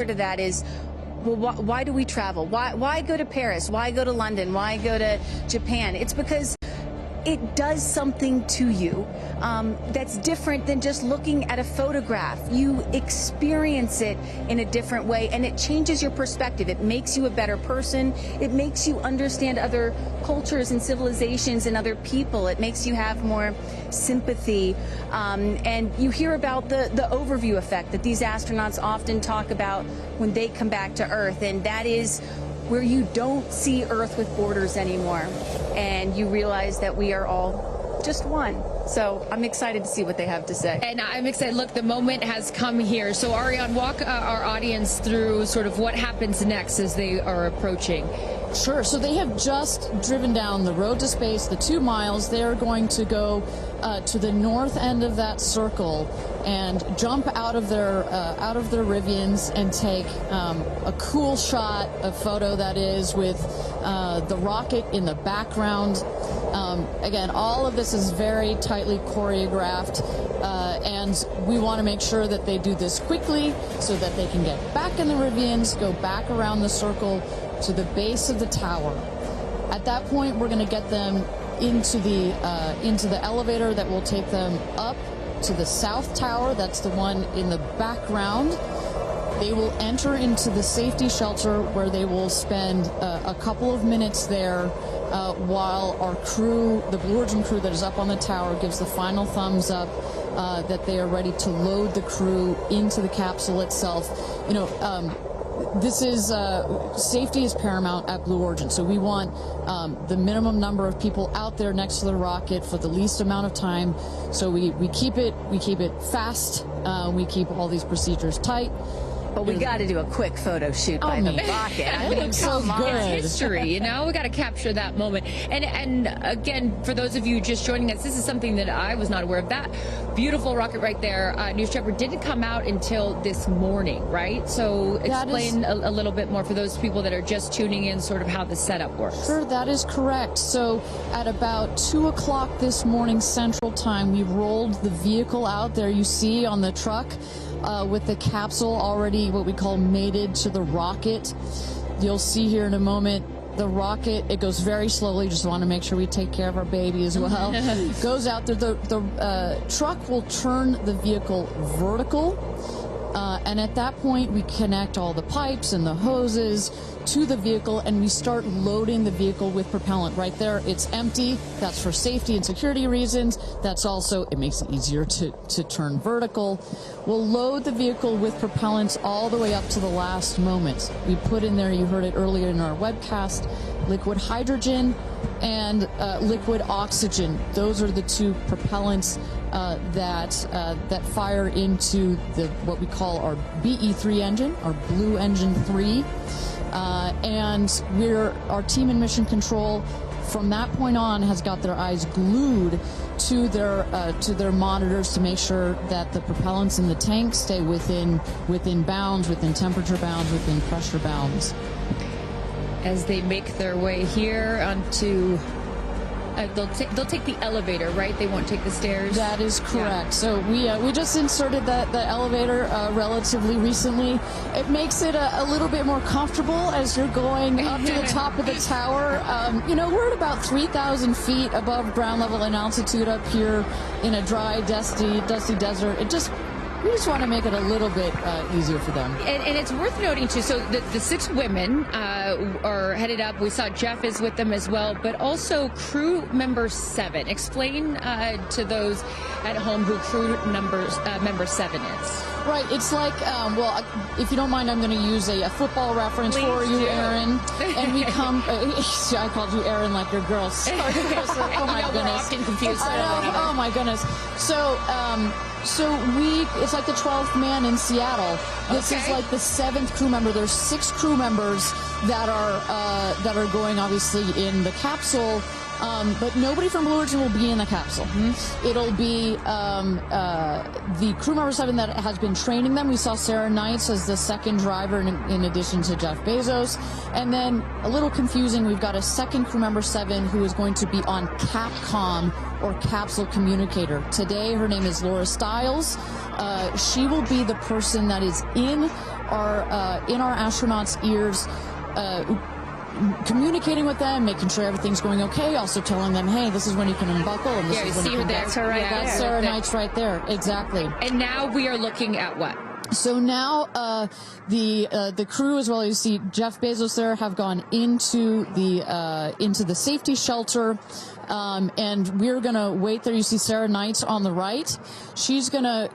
to that is, well, why do we travel? Why go to Paris? Why go to London? Why go to Japan? It's because it does something to you that's different than just looking at a photograph. You experience it in a different way, and it changes your perspective. It makes you a better person. It makes you understand other cultures and civilizations and other people. It makes you have more sympathy. And you hear about the overview effect that these astronauts often talk about when they come back to Earth, and that is where you don't see Earth with borders anymore, and you realize that we are all just one. So I'm excited to see what they have to say. And I'm excited. Look, the moment has come here. So Ariane, walk our audience through sort of what happens next as they are approaching. Sure. So they have just driven down the road to space, the 2 miles. They're going to go to the north end of that circle and jump out of their Rivians and take a cool shot, a photo that is, with the rocket in the background. Again, all of this is very tightly choreographed, and we want to make sure that they do this quickly so that they can get back in the Rivians, go back around the circle to the base of the tower. At that point, we're going to get them into the elevator that will take them up to the south tower. That's the one in the background. They will enter into the safety shelter, where they will spend a couple of minutes there while our crew, the Blue Origin crew that is up on the tower, gives the final thumbs up that they are ready to load the crew into the capsule itself. You know, this is safety is paramount at Blue Origin, so we want the minimum number of people out there next to the rocket for the least amount of time. So we keep it fast. We keep all these procedures tight. But we got to do a quick photo shoot by the rocket. I mean, so good. It's history, you know? We got to capture that moment. And again, for those of you just joining us, this is something that I was not aware of. That beautiful rocket right there, News Trevor, didn't come out until this morning, right? So explain a little bit more for those people that are just tuning in, sort of how the setup works. Sure, that is correct. So at about 2 o'clock this morning Central Time, we rolled the vehicle out there. You see on the truck with the capsule already what we call mated to the rocket. You'll see here in a moment the rocket, it goes very slowly, just want to make sure we take care of our baby as well. Goes out there, the truck will turn the vehicle vertical, and at that point we connect all the pipes and the hoses to the vehicle, and we start loading the vehicle with propellant. Right there, it's empty. That's for safety and security reasons. That's also, it makes it easier to turn vertical. We'll load the vehicle with propellants all the way up to the last moment. We put in there, you heard it earlier in our webcast, liquid hydrogen and liquid oxygen. Those are the two propellants that fire into what we call our BE3 engine, our Blue Engine 3. And our team in Mission Control from that point on has got their eyes glued to their monitors to make sure that the propellants in the tank stay within bounds, within temperature bounds, within pressure bounds. As they make their way here onto, they'll take the elevator, right? They won't take the stairs. That is correct. Yeah. So we just inserted the elevator relatively recently. It makes it a little bit more comfortable as you're going up to the top of the tower. You know, we're at about 3,000 feet above ground level in altitude up here in a dry, dusty desert. We just want to make it a little bit easier for them. And it's worth noting, too, so the 6 women are headed up. We saw Jeff is with them as well, but also crew member 7. Explain to those at home who crew member 7 is. Right. It's like, well, if you don't mind, I'm going to use a football reference for you, Aaron. And we come, I called you Aaron like your girl. Sorry. Oh, my goodness. We're often confused. Oh, my goodness. So it's like the 12th man in Seattle. This is like the 7th crew member. There's 6 crew members that are going obviously in the capsule. But nobody from Blue Origin will be in the capsule. It'll be the crew member 7 that has been training them. We saw Sarah Knights as the second driver in addition to Jeff Bezos. And then, a little confusing, we've got a second crew member 7 who is going to be on Capcom, or Capsule Communicator. Today, her name is Laura Stiles. She will be the person that is in are in our astronauts' ears, communicating with them, making sure everything's going okay, also telling them, hey, this is when you can unbuckle, and this is when you can... That's her right there. That's Sarah Knight's right there, exactly. And now we are looking at what? So now the crew, as well as you see Jeff Bezos there, have gone into the safety shelter, and we're gonna wait there. You see Sarah Knight on the right. She's gonna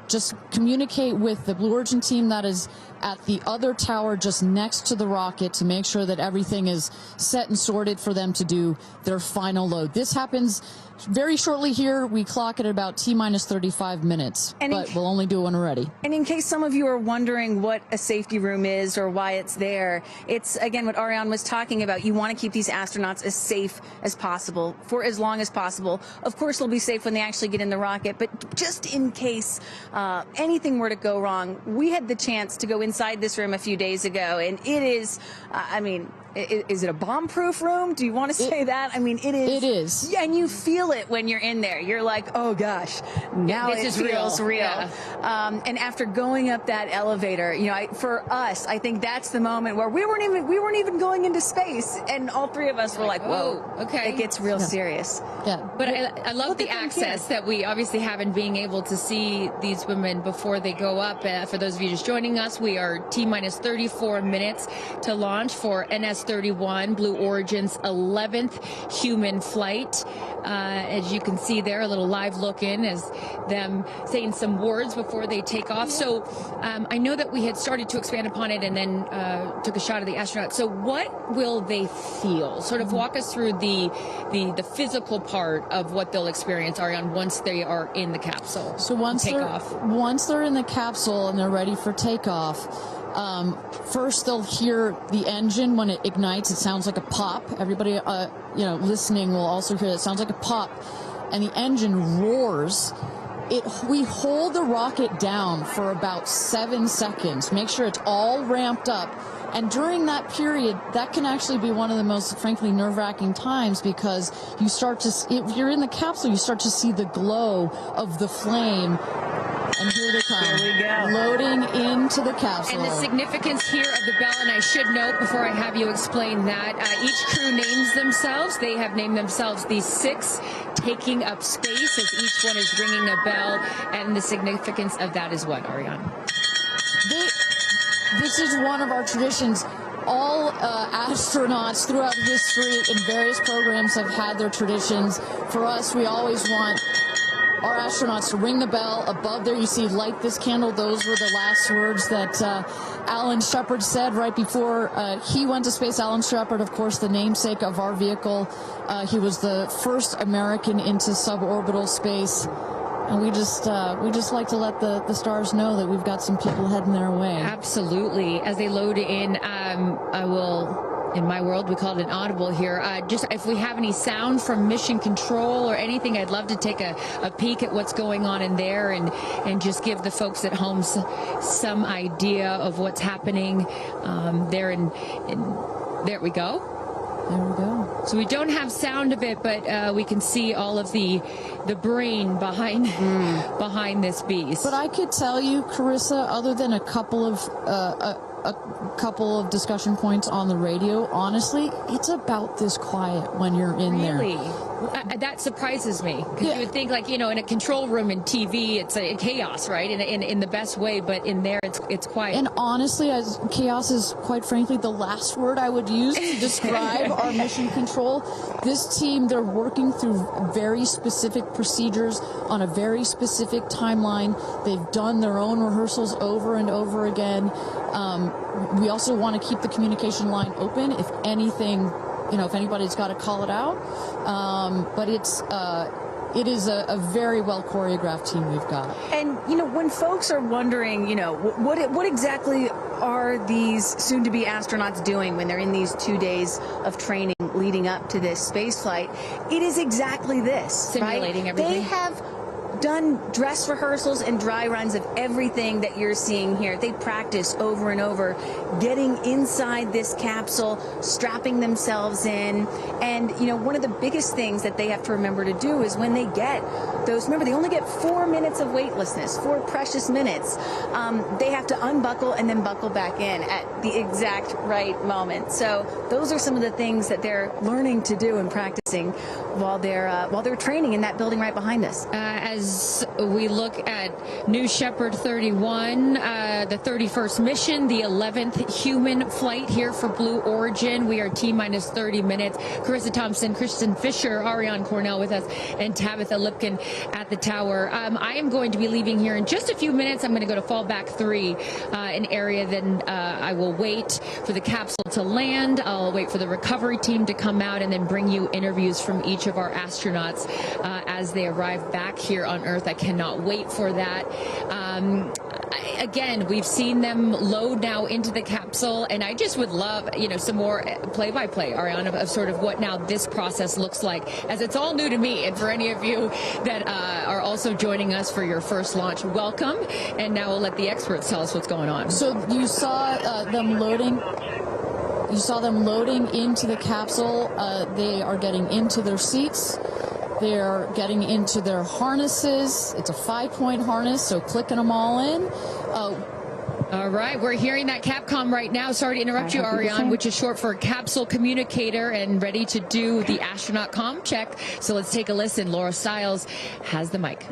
just communicate with the Blue Origin team that is at the other tower just next to the rocket to make sure that everything is set and sorted for them to do their final load. This happens very shortly here. We clock it at about T-minus 35 minutes, but we'll only do it when we're ready. And in case some of you are wondering what a safety room is or why it's there, it's, again, what Ariane was talking about. You want to keep these astronauts as safe as possible for as long as possible. Of course, they'll be safe when they actually get in the rocket, but just in case anything were to go wrong, we had the chance to go inside this room a few days ago, and it is, I mean, is it a bomb-proof room? Do you want to say that? I mean, it is. It is. Yeah, and you feel it when you're in there. You're like, oh gosh, now this it is feels real. Yeah. And after going up that elevator, you know, for us, I think that's the moment where we weren't even going into space, and all three of us were like, whoa, okay, it gets real serious. Yeah. But I love the access that we obviously have in being able to see these women before they go up. For those of you just joining us, we are T-minus 34 minutes to launch for NS-31, Blue Origin's 11th human flight. As you can see there, a little live look in as them saying some words before they take off. So I know that we had started to expand upon it and then took a shot of the astronaut. So what will they feel? Sort of walk us through the physical part of what they'll experience, Ariane, once they are in the capsule. So once they're in the capsule and they're ready for takeoff, first they'll hear the engine when it ignites. It sounds like a pop. Everybody, listening will also hear that. It sounds like a pop, and the engine roars. We hold the rocket down for about 7 seconds. Make sure it's all ramped up. And during that period, that can actually be one of the most, frankly, nerve-wracking times, because you start to, if you're in the capsule, you start to see the glow of the flame. And here they come. Here we go. Loading into the capsule. And the significance here of the bell, and I should note before I have you explain that, each crew names themselves. They have named themselves the 6 taking up space, as each one is ringing a bell. And the significance of that is what, Ariane? This is one of our traditions. All astronauts throughout history in various programs have had their traditions. For us, we always want our astronauts to ring the bell. Above there, you see, light this candle. Those were the last words that Alan Shepard said right before he went to space. Alan Shepard, of course, the namesake of our vehicle. He was the first American into suborbital space. And we just like to let the stars know that we've got some people heading their way. Absolutely. As they load in, I will... In my world, we call it an audible here. Just if we have any sound from mission control or anything, I'd love to take a peek at what's going on in there and just give the folks at home some idea of what's happening there. There we go. There we go. So we don't have sound of it, but we can see all of the brain behind this beast. But I could tell you, Carissa, other than a couple of discussion points on the radio, honestly, it's about this quiet when you're in there. Really? That surprises me, because you would think, like, in a control room in TV, it's a chaos, right? In the best way, but in there, it's quiet. And honestly, chaos is, quite frankly, the last word I would use to describe our mission control. This team, they're working through very specific procedures on a very specific timeline. They've done their own rehearsals over and over again. We also want to keep the communication line open if anything, if anybody's got to call it out. But it is a very well choreographed team we've got. And, when folks are wondering, what exactly are these soon-to-be astronauts doing when they're in these 2 days of training leading up to this space flight, it is exactly this. Simulating everything. They have done dress rehearsals and dry runs of everything that you're seeing here. They practice over and over, getting inside this capsule, strapping themselves in. And, one of the biggest things that they have to remember to do is when they get those, remember, they only get 4 minutes of weightlessness, 4 precious minutes. They have to unbuckle and then buckle back in at the exact right moment. So those are some of the things that they're learning to do and practicing while they're training in that building right behind us. As we look at New Shepard 31, the 31st mission, the 11th human flight here for Blue Origin. We are T-minus 30 minutes. Carissa Thompson, Kristen Fisher, Ariane Cornell with us, and Tabitha Lipkin at the tower. I am going to be leaving here in just a few minutes. I'm going to go to fallback 3, an area. Then I will wait for the capsule to land. I'll wait for the recovery team to come out and then bring you interviews from each of our astronauts as they arrive back here on Earth. I cannot wait for that. Again, we've seen them load now into the capsule, and I just would love, some more play-by-play, Ariana, of sort of what now this process looks like, as it's all new to me. And for any of you that are also joining us for your first launch, welcome. And now we'll let the experts tell us what's going on. So you saw them loading. You saw them loading into the capsule. They are getting into their seats. They're getting into their harnesses. It's a 5-point harness, so clicking them all in. All right, we're hearing that Capcom right now. Sorry to interrupt you, Ariane, which is short for Capsule Communicator, and ready to do the astronaut comm check. So let's take a listen. Laura Stiles has the mic.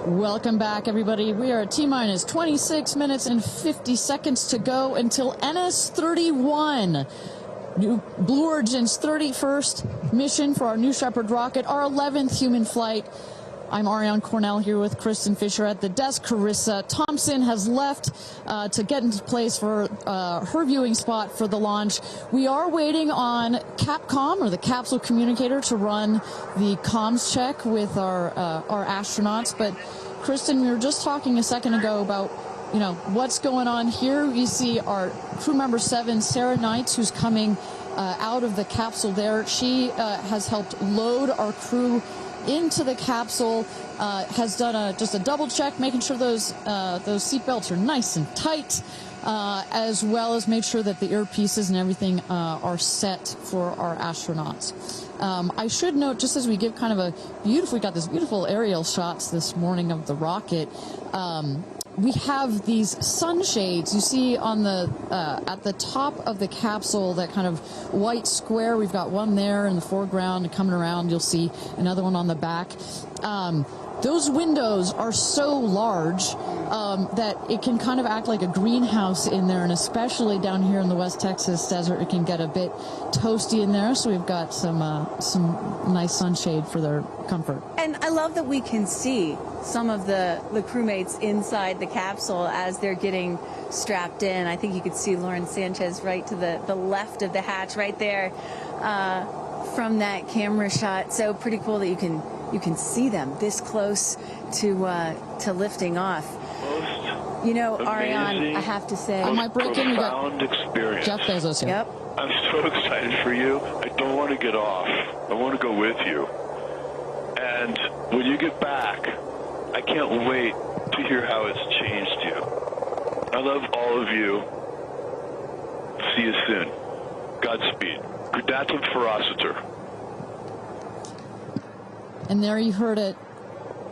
Welcome back, everybody. We are at T-minus 26 minutes and 50 seconds to go until NS-31, Blue Origin's 31st mission for our New Shepard rocket, our 11th human flight. I'm Ariane Cornell here with Kristen Fisher at the desk. Carissa Thompson has left to get into place for her viewing spot for the launch. We are waiting on Capcom, or the Capsule Communicator, to run the comms check with our astronauts. But Kristen, we were just talking a second ago about, what's going on here. You see our crew member 7, Sarah Knights, who's coming out of the capsule there. She has helped load our crew into the capsule, has done just a double check, making sure those seatbelts are nice and tight, as well as make sure that the earpieces and everything are set for our astronauts. I should note, just as we give kind of we got this beautiful aerial shots this morning of the rocket. We have these sunshades you see on the at the top of the capsule, that kind of white square. We've got one there in the foreground, and coming around you'll see another one on the back. Those windows are so large that it can kind of act like a greenhouse in there, and especially down here in the West Texas desert, it can get a bit toasty in there. So we've got some nice sunshade for their comfort. And I love that we can see some of the crewmates inside the capsule as they're getting strapped in. I think you could see Lauren Sanchez right to the left of the hatch right there from that camera shot. So pretty cool that you can see them this close to lifting off. You know, Ariane, I have to say, I might break in. We got experience. Jeff Bezos here. Yep. I'm so excited for you. I don't want to get off. I want to go with you. And when you get back, I can't wait to hear how it's changed you. I love all of you. See you soon. Godspeed. Gradatum ferociter. And there you heard it.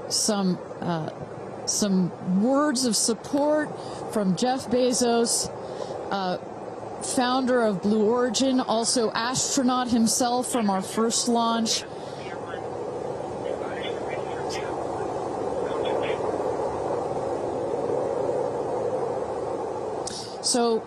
Some words of support from Jeff Bezos, founder of Blue Origin, also astronaut himself from our first launch. So,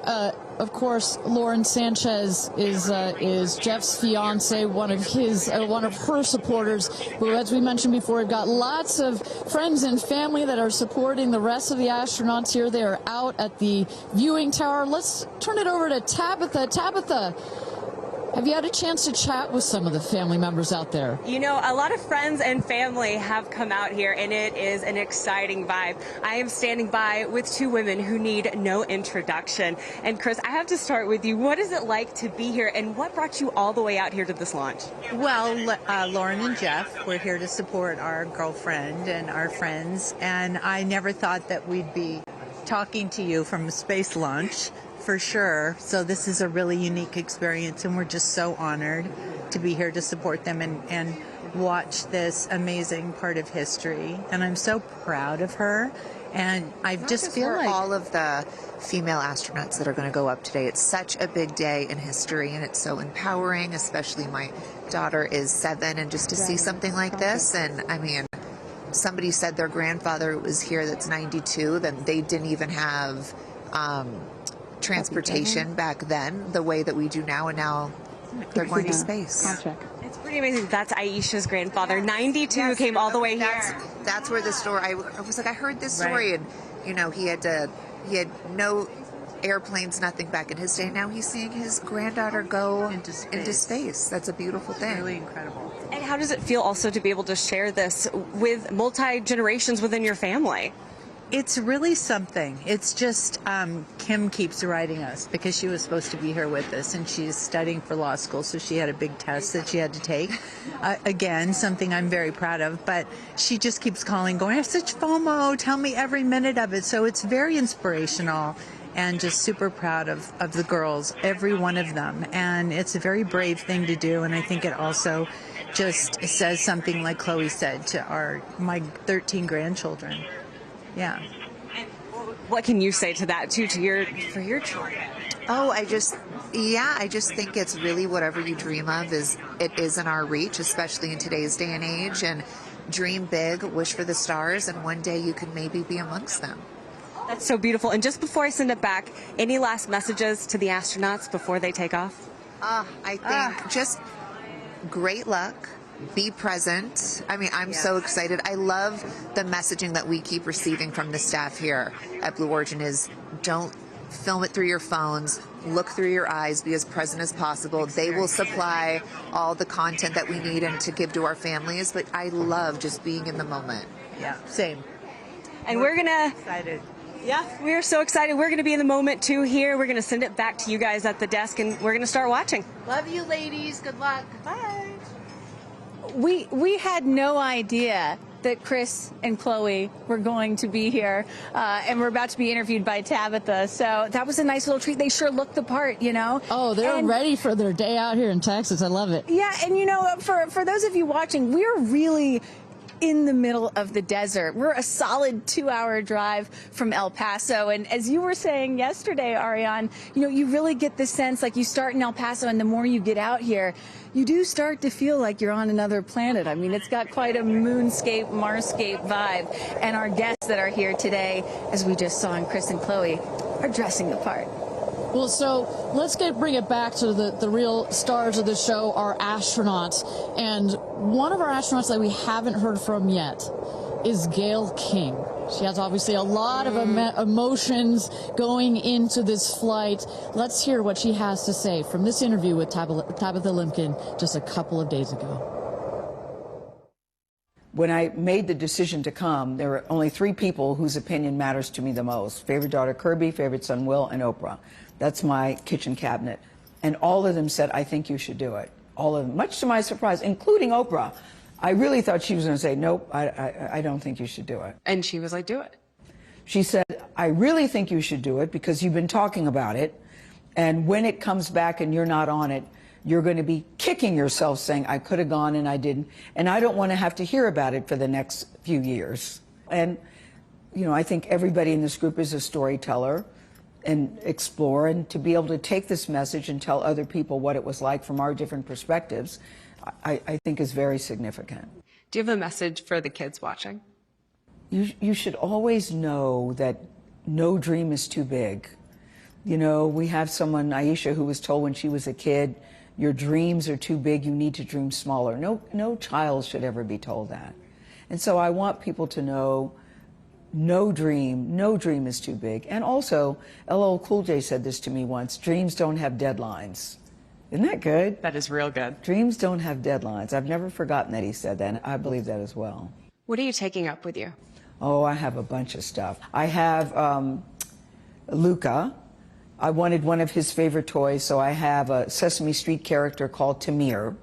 of course, Lauren Sanchez is Jeff's fiance, one of her supporters. But as we mentioned before, we've got lots of friends and family that are supporting the rest of the astronauts here. They are out at the viewing tower. Let's turn it over to Tabitha. Tabitha, have you had a chance to chat with some of the family members out there? You know, a lot of friends and family have come out here, and it is an exciting vibe. I am standing by with two women who need no introduction. And Chris, I have to start with you. What is it like to be here, and what brought you all the way out here to this launch? Well, Lauren and Jeff, we're here to support our girlfriend and our friends, and I never thought that we'd be talking to you from a space launch. For sure. So this is a really unique experience, and we're just so honored to be here to support them and watch this amazing part of history. And I'm so proud of her. And I just feel like all of the female astronauts that are going to go up today. It's such a big day in history, and it's so empowering, especially my daughter is 7, and just to see something like this. And I mean, somebody said their grandfather was here that's 92, that they didn't even have transportation back then the way that we do now, and now they're going to space. It's pretty amazing. That's Aisha's grandfather. 92 came all the way here. That's where the story, I was like, I heard this story, and you know, he had no airplanes, nothing back in his day. Now he's seeing his granddaughter go into space. That's a beautiful thing. Really incredible. And how does it feel also to be able to share this with multi-generations within your family? It's really something. It's just Kim keeps writing us because she was supposed to be here with us, and she's studying for law school, so she had a big test that she had to take. Again, something I'm very proud of, but she just keeps calling, going, I have such FOMO, tell me every minute of it. So it's very inspirational, and just super proud of the girls, every one of them. And it's a very brave thing to do, and I think it also just says something, like Chloe said, to my 13 grandchildren. Yeah. And what can you say to that too, for your children? Oh, I just think it's really whatever you dream of is in our reach, especially in today's day and age. And dream big, wish for the stars, and one day you can maybe be amongst them. That's so beautiful. And just before I send it back, any last messages to the astronauts before they take off? I think just great luck. Be present. I mean, I'm so excited. I love the messaging that we keep receiving from the staff here at Blue Origin is don't film it through your phones, look through your eyes, be as present as possible. They will supply all the content that we need and to give to our families, but I love just being in the moment. Yeah, same. And we're gonna excited. Yeah, we're so excited. We're going to be in the moment too here. We're going to send it back to you guys at the desk, and we're going to start watching. Love you, ladies. Good luck. Bye. we had no idea that Chris and Chloe were going to be here, and we're about to be interviewed by Tabitha. So that was a nice little treat. They sure looked the part, you know. Oh, they're ready for their day out here in Texas. I love it. Yeah, and you know, for those of you watching, we're really in the middle of the desert. We're a solid 2-hour drive from El Paso. And as you were saying yesterday, Ariane, you know, you really get the sense like you start in El Paso and the more you get out here, you do start to feel like you're on another planet. I mean, it's got quite a moonscape, Marscape vibe. And our guests that are here today, as we just saw in Chris and Chloe, are dressing the part. Well, so let's bring it back to the real stars of the show, our astronauts. And one of our astronauts that we haven't heard from yet is Gayle King. She has obviously a lot of emotions going into this flight. Let's hear what she has to say from this interview with Tabitha Limpkin just a couple of days ago. When I made the decision to come, there were only 3 people whose opinion matters to me the most. Favorite daughter Kirby, favorite son Will, and Oprah. That's my kitchen cabinet. And all of them said, I think you should do it. All of them, much to my surprise, including Oprah. I really thought she was going to say, nope, I don't think you should do it. And she was like, do it. She said, I really think you should do it because you've been talking about it. And when it comes back and you're not on it, you're going to be kicking yourself saying, I could have gone and I didn't. And I don't want to have to hear about it for the next few years. And, you know, I think everybody in this group is a storyteller and explore, and to be able to take this message and tell other people what it was like from our different perspectives, I think is very significant. Do you have a message for the kids watching? You should always know that no dream is too big. You know, we have someone, Aisha, who was told when she was a kid, your dreams are too big, you need to dream smaller. No child should ever be told that. And so I want people to know no dream is too big. And also, LL Cool J said this to me once, dreams don't have deadlines. Isn't that good? That is real good. Dreams don't have deadlines. I've never forgotten that he said that, and I believe that as well. What are you taking up with you? Oh, I have a bunch of stuff. I have Luca. I wanted one of his favorite toys, so I have a Sesame Street character called Tamir.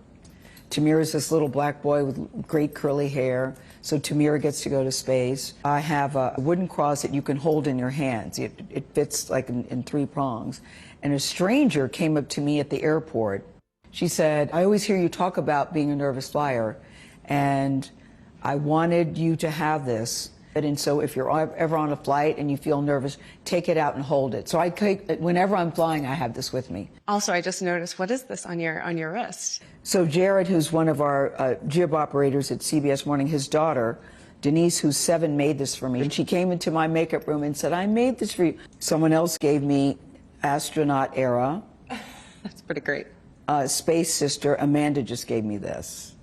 Tamir is this little black boy with great curly hair, so Tamir gets to go to space. I have a wooden cross that you can hold in your hands. It fits like in 3 prongs. And a stranger came up to me at the airport. She said, I always hear you talk about being a nervous flyer, and I wanted you to have this. And so if you're ever on a flight and you feel nervous, take it out and hold it. So whenever I'm flying, I have this with me. Also, I just noticed, what is this on your wrist? So Jared, who's one of our jib operators at CBS Morning, his daughter, Denise, who's 7, made this for me. And she came into my makeup room and said, I made this for you. Someone else gave me Astronaut era. That's pretty great. Space Sister, Amanda just gave me this.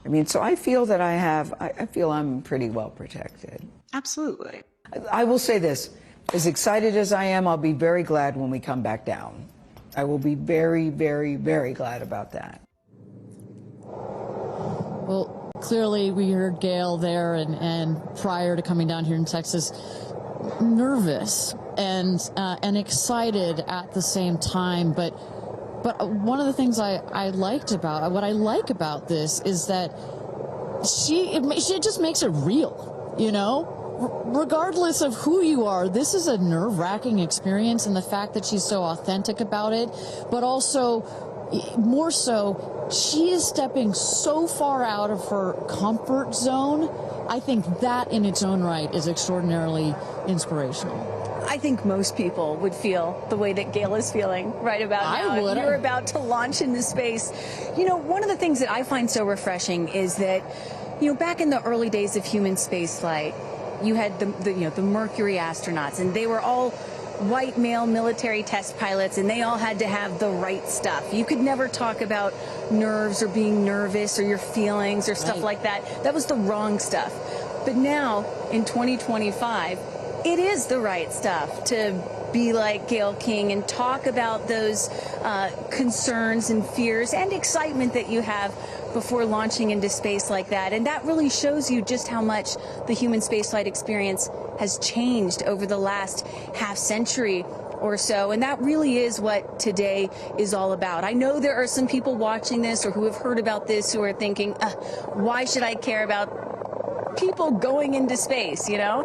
I mean, so I feel that I feel I'm pretty well protected. Absolutely. I will say this, as excited as I am, I'll be very glad when we come back down. I will be very, very, very glad about that. Well, clearly we heard Gayle there and prior to coming down here in Texas, nervous and excited at the same time, but one of the things I like about this is that she just makes it real, you know? Regardless of who you are, this is a nerve-wracking experience, and the fact that she's so authentic about it, but also, more so, she is stepping so far out of her comfort zone. I think that in its own right is extraordinarily inspirational. I think most people would feel the way that Gayle is feeling right about now. I would. You're about to launch into space. You know, one of the things that I find so refreshing is that, you know, back in the early days of human spaceflight, you had the Mercury astronauts, and they were all white male military test pilots, and they all had to have the right stuff. You could never talk about nerves or being nervous or your feelings or stuff like that. That was the wrong stuff. But now, in 2025, it is the right stuff to be like Gayle King and talk about those concerns and fears and excitement that you have before launching into space like that. And that really shows you just how much the human spaceflight experience has changed over the last half century. or so. And that really is what today is all about. I know there are some people watching this or who have heard about this who are thinking, why should I care about people going into space, you know?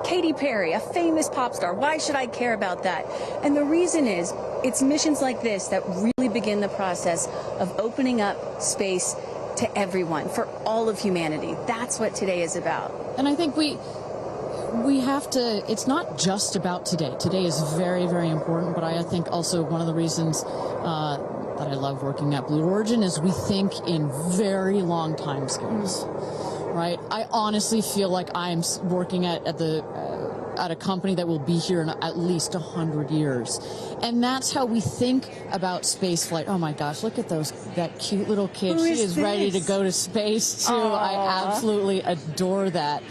Katy Perry, a famous pop star, why should I care about that? And the reason is, it's missions like this that really begin the process of opening up space to everyone, for all of humanity. That's what today is about. And I think we have to, it's not just about today. Today is very, very important, but I think also one of the reasons that I love working at Blue Origin is we think in very long time scales, right? I honestly feel like I'm working at a company that will be here in at least 100 years. And that's how we think about space flight. Oh my gosh, look at that cute little kid. She is ready to go to space too. Aww. I absolutely adore that.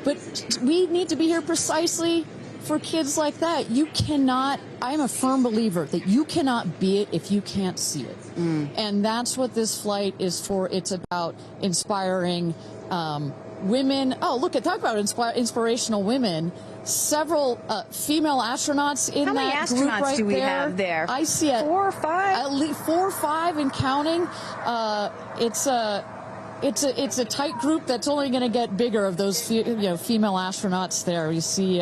But we need to be here precisely for kids like that. You cannot, I'm a firm believer that you cannot be it if you can't see it. And that's what this flight is for. It's about inspiring women. Oh, look, talk about inspirational women. Several female astronauts in that group right there. How many astronauts do we have there? I see it. 4 or 5? At least 4 or 5 and counting. It's a tight group that's only going to get bigger of those female astronauts there. You see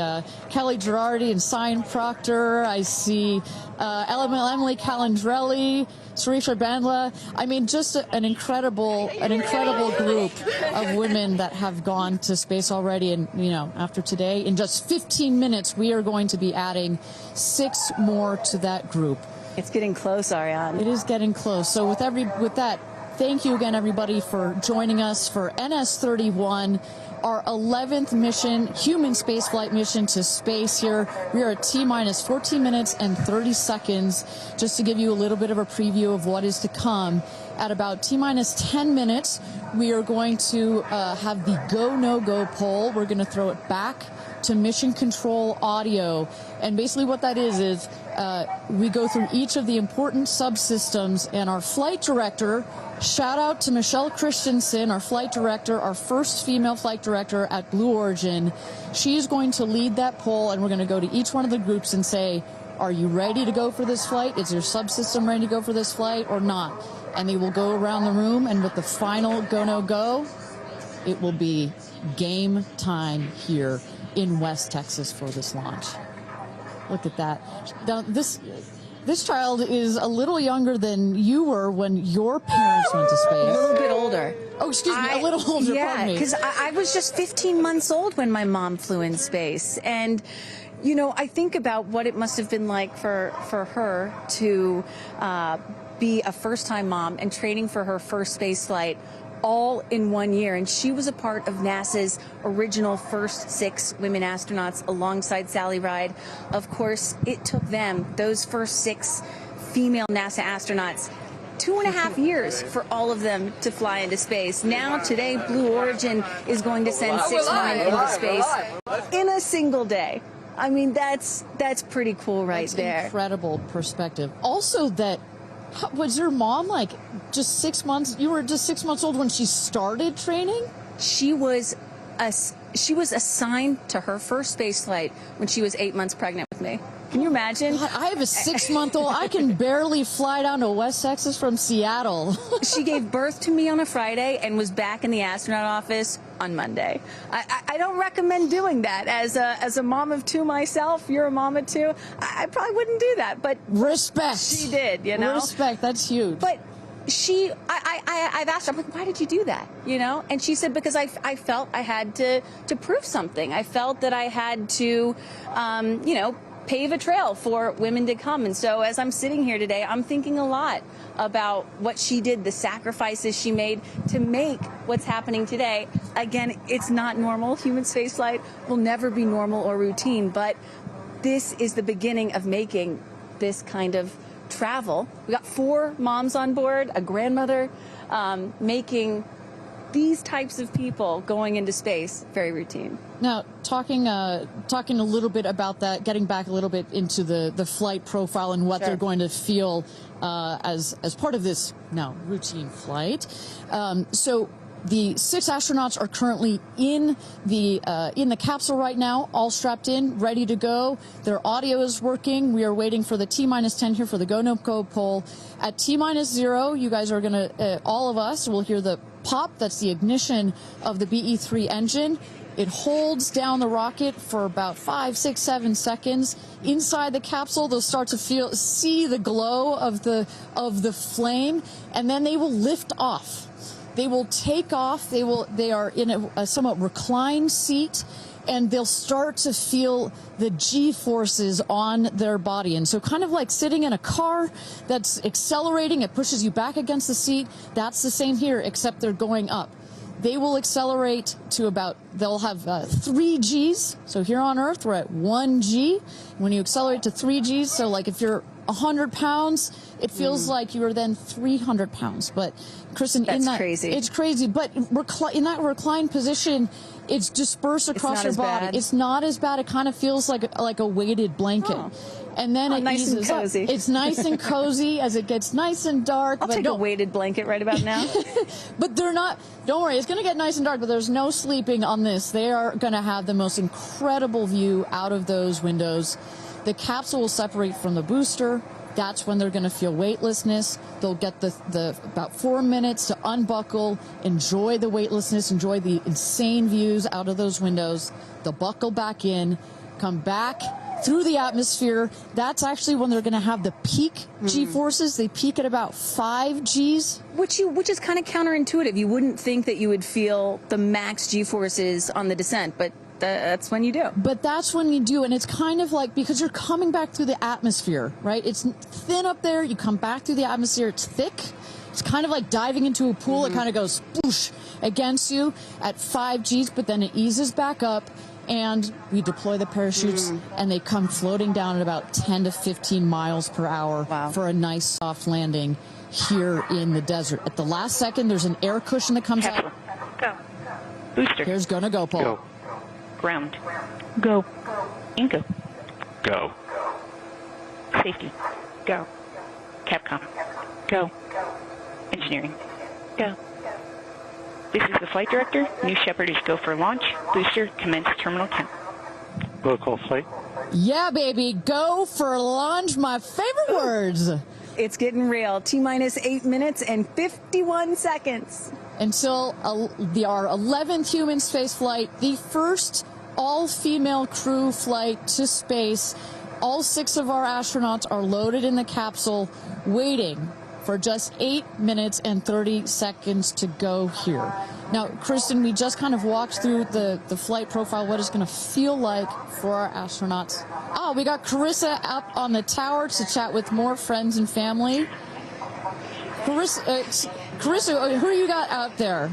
Kelly Girardi and Cyan Proctor. I see Emily Calandrelli, Sarisha Bandla. I mean, just an incredible group of women that have gone to space already. And after today, in just 15 minutes, we are going to be adding 6 more to that group. It's getting close, Ariane. It is getting close. So with that. Thank you again, everybody, for joining us for NS-31, our 11th mission, human spaceflight mission to space here. We are at T-minus 14 minutes and 30 seconds. Just to give you a little bit of a preview of what is to come, at about T-minus 10 minutes, we are going to have the go, no-go poll. We're going to throw it back to mission control audio. And basically what that is we go through each of the important subsystems, and our flight director, shout out to Michelle Christensen, our flight director, our first female flight director at Blue Origin. She's going to lead that poll, and we're going to go to each one of the groups and say, are you ready to go for this flight? Is your subsystem ready to go for this flight or not? And they will go around the room, and with the final go, no go, it will be game time here in West Texas for this launch. Look at that. Now, this child is a little younger than you were when your parents went to space. A little bit older. Oh, excuse me, a little older, yeah, because I was just 15 months old when my mom flew in space. And, I think about what it must have been like for her to be a first-time mom and training for her first space flight all in 1 year. And she was a part of NASA's original first 6 women astronauts alongside Sally Ride. Of course, it took them, those first 6 female NASA astronauts, 2.5 years for all of them to fly into space. Now, today, Blue Origin is going to send 6 women into space in a single day. I mean, that's pretty cool right there. Incredible perspective. Also, was your mom just 6 months? You were just 6 months old when she started training? She was assigned to her first space flight when she was 8 months pregnant with me. Can you imagine? God, I have a 6-month-old. I can barely fly down to West Texas from Seattle. She gave birth to me on a Friday and was back in the astronaut office on Monday. I don't recommend doing that. As a mom of 2 myself, you're a mom of 2, I probably wouldn't do that. But respect. She did, Respect, that's huge. But I've asked her, I'm like, why did you do that? And she said, because I felt I had to prove something. I felt that I had to, pave a trail for women to come. And so as I'm sitting here today, I'm thinking a lot about what she did, the sacrifices she made to make what's happening today. Again, it's not normal. Human spaceflight will never be normal or routine, but this is the beginning of making this kind of travel. We got 4 moms on board, a grandmother, making these types of people going into space very routine. Now, talking a little bit about that, getting back a little bit into the flight profile and what they're going to feel as part of this now routine flight. So The 6 astronauts are currently in the capsule right now, all strapped in, ready to go. Their audio is working. We are waiting for the T-10 here for the go no go poll. At T-0, you guys are going to, all of us will hear the pop. That's the ignition of the BE-3 engine. It holds down the rocket for about 5, 6, 7 seconds. Inside the capsule, they'll start to see the glow of the flame, and then they will lift off. They will take off. They are in a somewhat reclined seat, and they'll start to feel the G-forces on their body. And so kind of like sitting in a car that's accelerating, it pushes you back against the seat. That's the same here, except they're going up. They will accelerate to they'll have 3 Gs. So here on Earth, we're at 1 G. When you accelerate to 3 Gs, so like if you're 100 pounds, it feels like you are then 300 pounds. But Kristen, crazy. It's crazy. But in that reclined position, it's dispersed across your body. Bad. It's not as bad. It kind of feels like a weighted blanket. Oh. And then it nice eases and cozy. up. It's nice and cozy as it gets nice and dark. I'll take a weighted blanket right about now. But they're not, don't worry, it's going to get nice and dark, but there's no sleeping on this. They are going to have the most incredible view out of those windows. The capsule will separate from the booster. That's when they're going to feel weightlessness. They'll get the about 4 minutes to unbuckle, enjoy the weightlessness, enjoy the insane views out of those windows. They'll buckle back in, come back through the atmosphere. That's actually when they're going to have the peak G-forces. They peak at about 5 Gs. Which is kind of counterintuitive. You wouldn't think that you would feel the max G-forces on the descent, but that's when you do. But that's when you do, and it's kind of like, because you're coming back through the atmosphere, right? It's thin up there. You come back through the atmosphere. It's thick. It's kind of like diving into a pool. It kind of goes whoosh against you at 5 Gs, but then it eases back up. And we deploy the parachutes, and they come floating down at about 10 to 15 miles per hour for a nice soft landing here in the desert. At the last second, there's an air cushion that comes out. Go. Booster. Here's go, Paul. Go. Ground. Go. And go. Go. Safety. Go. Capcom. Go. Engineering. Go. This is the flight director. New Shepard is go for launch. Booster, commence terminal count. Protocol flight. Yeah, baby. Go for launch. My favorite words. It's getting real. T-minus 8 minutes and 51 seconds. Until our 11th human space flight, the first all-female crew flight to space. All 6 of our astronauts are loaded in the capsule, waiting for just 8 minutes and 30 seconds to go here. Now, Kristen, we just kind of walked through the flight profile, what it's going to feel like for our astronauts. Oh, we got Carissa up on the tower to chat with more friends and family. Carissa, who you got out there?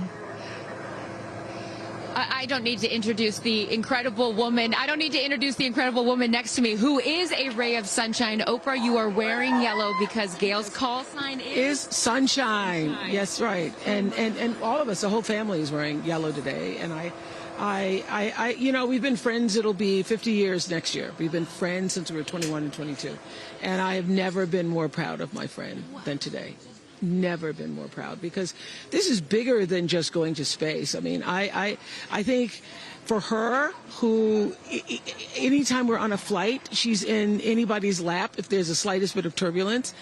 I don't need to introduce the incredible woman. I don't need to introduce the incredible woman next to me, who is a ray of sunshine. Oprah, you are wearing yellow because Gayle's call sign is sunshine. Yes, right. And all of us, the whole family is wearing yellow today. And I you know, we've been friends. It'll be 50 years next year. We've been friends since we were 21 and 22. And I have never been more proud of my friend than today. Never been more proud, because this is bigger than just going to space. I mean, I think for her, who anytime we're on a flight, she's in anybody's lap if there's the slightest bit of turbulence,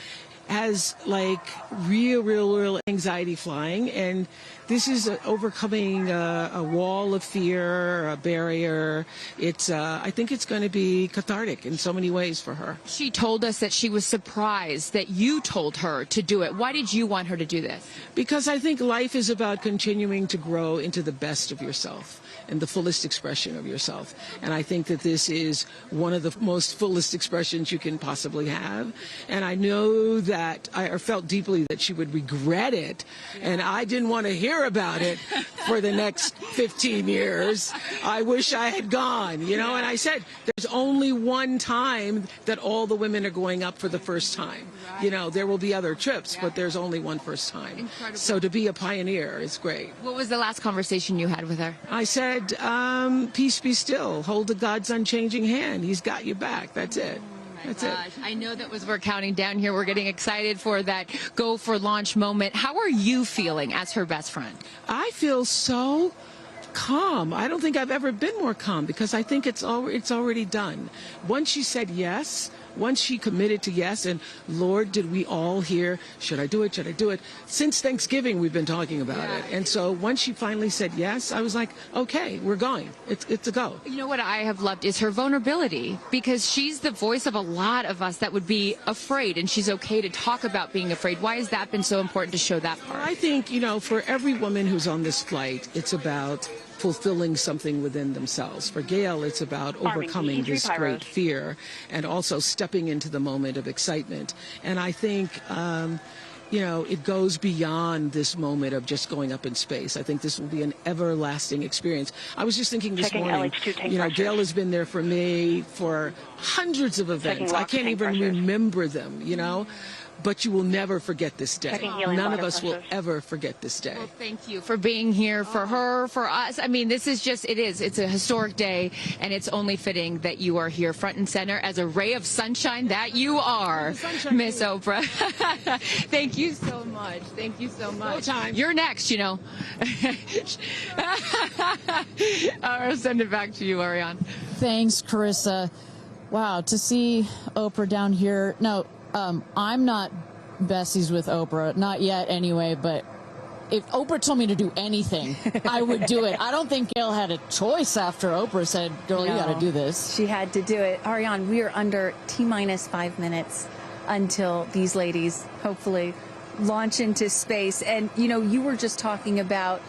has like real anxiety flying, and this is overcoming a wall of fear, a barrier. It's I think it's going to be cathartic in so many ways for her. She told us that she was surprised that you told her to do it. Why did you want her to do this? Because I think life is about continuing to grow into the best of yourself and the fullest expression of yourself. And I think that this is one of the most fullest expressions you can possibly have. And I know that I felt deeply that she would regret it. And I didn't want to hear about it for the next 15 years. I wish I had gone, you know. And I said, there's only one time that all the women are going up for the first time. You know, there will be other trips, but there's only one first time. Incredible. So to be a pioneer is great. What was the last conversation you had with her? I said, peace be still. Hold the God's unchanging hand. He's got your back. That's it. That's it. I know that as we're counting down here, we're getting excited for that go for launch moment. How are you feeling as her best friend? I feel so calm. I don't think I've ever been more calm because I think it's already done. Once she said yes, once she committed to yes, and Lord, did we all hear, should I do it? Should I do it? Since Thanksgiving, we've been talking about it. And so once she finally said yes, I was like, okay, we're going. It's a go. You know what I have loved is her vulnerability, because she's the voice of a lot of us that would be afraid, and she's okay to talk about being afraid. Why has that been so important to show that part? I think, you know, for every woman who's on this flight, it's about fulfilling something within themselves. For Gayle, it's about overcoming this great fear and also stepping into the moment of excitement. And I think, you know, it goes beyond this moment of just going up in space. I think this will be an everlasting experience. I was just thinking this morning, you know, Gayle has been there for me for hundreds of events. I can't even remember them, you know. But you will never forget this day. None of us will ever forget this day. Well, thank you for being here, for her, for us. I mean, this is just, it's a historic day, and it's only fitting that you are here front and center as a ray of sunshine that you are, Miss Oprah. Thank you so much. Thank you so much. No time. You're next, you know. I'll send it back to you, Ariane. Thanks, Carissa. Wow, to see Oprah down here. No, I'm not besties with Oprah, not yet anyway, but if Oprah told me to do anything, I would do it. I don't think Gayle had a choice after Oprah said, girl, you got to do this. She had to do it. Ariane, we are under T-minus 5 minutes until these ladies hopefully launch into space. And, you know, you were just talking about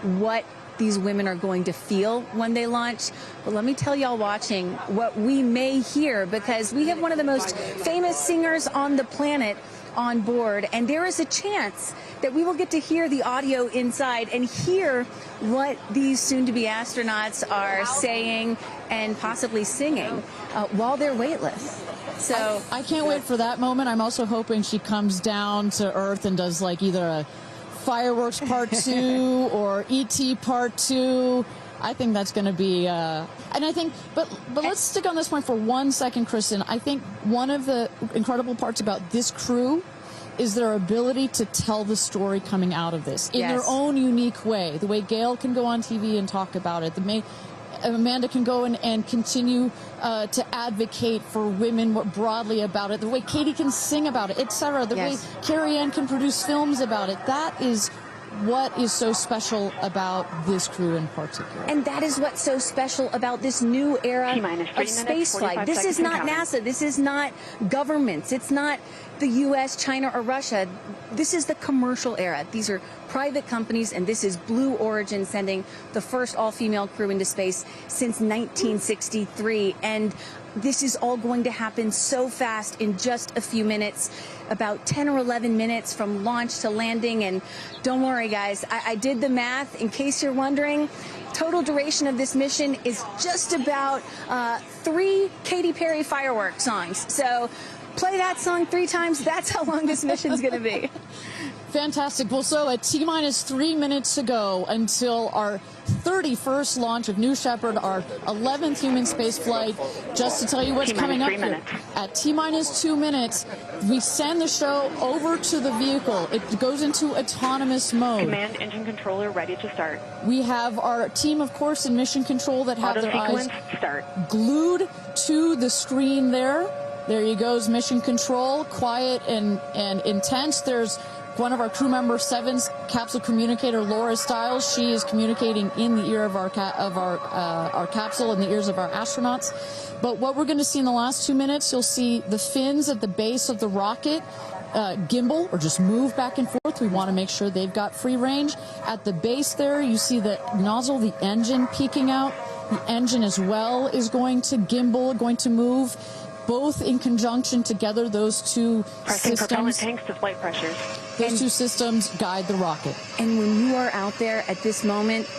what these women are going to feel when they launch. But let me tell y'all watching what we may hear, because we have one of the most famous singers on the planet on board, and there is a chance that we will get to hear the audio inside and hear what these soon-to-be astronauts are saying and possibly singing while they're weightless. So I can't wait for that moment. I'm also hoping she comes down to Earth and does like either a Fireworks Part 2 or E.T. Part 2. I think that's going to be, and I think, but let's stick on this point for 1 second, Kristen. I think one of the incredible parts about this crew is their ability to tell the story coming out of this in their own unique way. The way Gayle can go on TV and talk about it. Amanda can go and continue to advocate for women more broadly about it. The way Katy can sing about it, etc. The way Carrie Ann can produce films about it. That is what is so special about this crew in particular. And that is what's so special about this new era of spaceflight. This is not NASA. This is not governments. It's not the U.S., China, or Russia. This is the commercial era. These are private companies, and this is Blue Origin sending the first all-female crew into space since 1963. And this is all going to happen so fast in just a few minutes, about 10 or 11 minutes from launch to landing. And don't worry, guys, I did the math. In case you're wondering, total duration of this mission is just about 3 Katy Perry fireworks songs. So play that song 3 times. That's how long this mission's going to be. Fantastic. Well, so at T-minus 3 minutes to go until our 31st launch of New Shepard, our 11th human space flight. Just to tell you what's coming up here. At T-minus 2 minutes, we send the show over to the vehicle. It goes into autonomous mode. Command engine controller ready to start. We have our team, of course, in mission control that have their eyes glued to the screen there. There you goes, mission control, quiet and intense. There's one of our crew member 7's capsule communicator, Laura Stiles. She is communicating in the ear of our capsule, in the ears of our astronauts. But what we're going to see in the last 2 minutes, you'll see the fins at the base of the rocket gimbal or just move back and forth. We want to make sure they've got free range. At the base there, you see the nozzle, the engine peeking out. The engine as well is going to gimbal, going to move. Both in conjunction together, those two Pressing systems. propellant tanks to flight pressures. Those two systems guide the rocket. And when you are out there at this moment,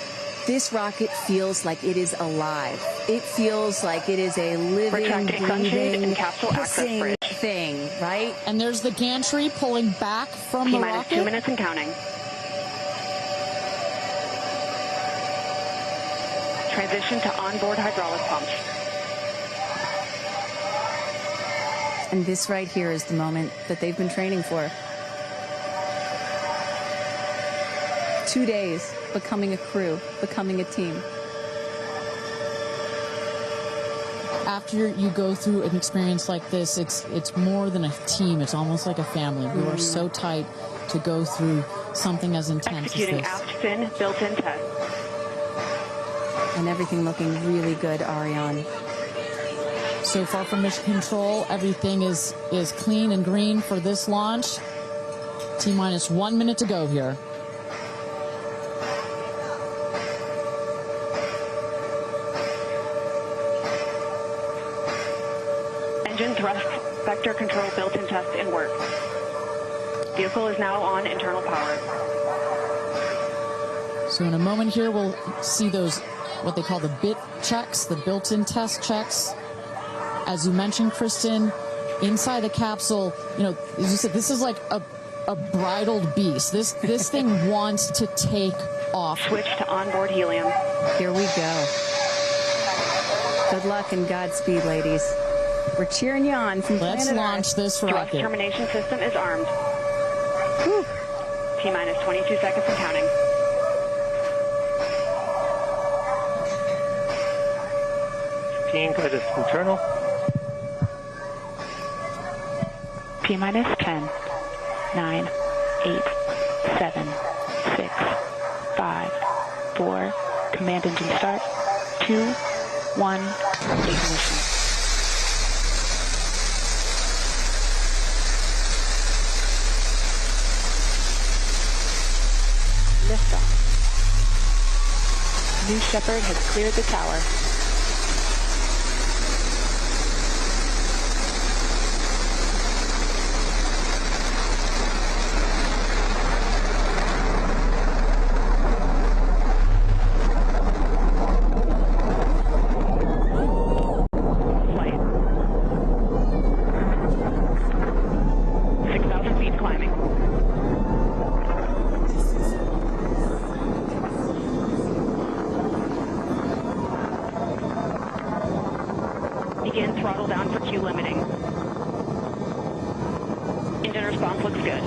this rocket feels like it is alive. It feels like it is a living, breathing, hissing thing, right? And there's the gantry pulling back from the rocket. T-minus 2 minutes and counting. Transition to onboard hydraulic pumps. And this right here is the moment that they've been training for. 2 days, becoming a crew, becoming a team. After you go through an experience like this, it's more than a team. It's almost like a family. You are so tight to go through something as intense Executing as this. fin built-in test. And everything looking really good, Ariane. So far from mission control, everything is clean and green for this launch. T-minus 1 minute to go here. Engine thrust vector control built-in test in work. Vehicle is now on internal power. So in a moment here, we'll see those, what they call the bit checks, the built-in test checks. As you mentioned, Kristen, inside the capsule, you know, as you said, this is like a bridled beast. This thing wants to take off. Switch to onboard helium. Here we go. Good luck and Godspeed, ladies. We're cheering you on from Let's planet launch Earth. this Thrust rocket. termination system is armed. T-minus 22 seconds and counting. Guidance internal. T-minus 10, 9, 8, 7, 6, 5, 4, command engine start, 2, 1, ignition. Liftoff. New Shepard has cleared the tower. Flight. 6,000 feet climbing. Begin throttle down for Q limiting. Engine response looks good.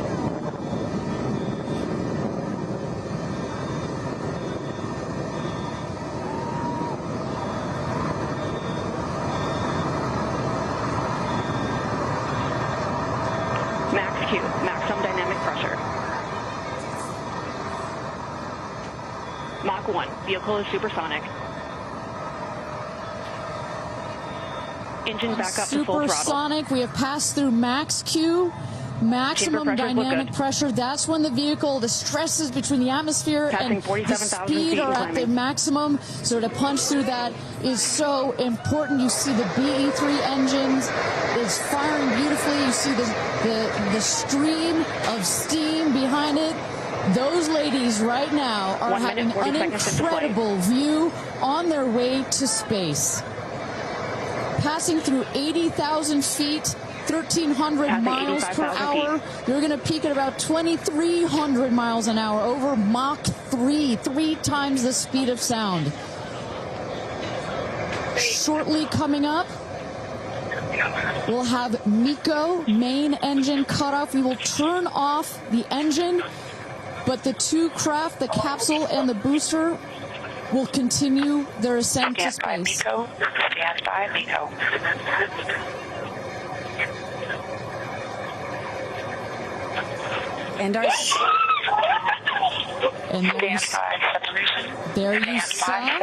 Max Q, maximum dynamic pressure. Mach 1, vehicle is supersonic. Engine back up to full throttle. Supersonic, we have passed through max Q, maximum dynamic pressure. That's when the vehicle, the stresses between the atmosphere and the speed are at the maximum. So to punch through that is so important. You see the BE3 engines is firing beautifully. You see the stream of steam behind it. Those ladies right now are having an incredible view on their way to space. Passing through 80,000 feet, 1,300 miles per hour. You're going to peak at about 2,300 miles an hour over Mach 3, 3 times the speed of sound. Shortly coming up, we'll have MECO, main engine cutoff. We will turn off the engine, but the two craft, the capsule and the booster, will continue their ascent to space. Stand by, MECO. And there you saw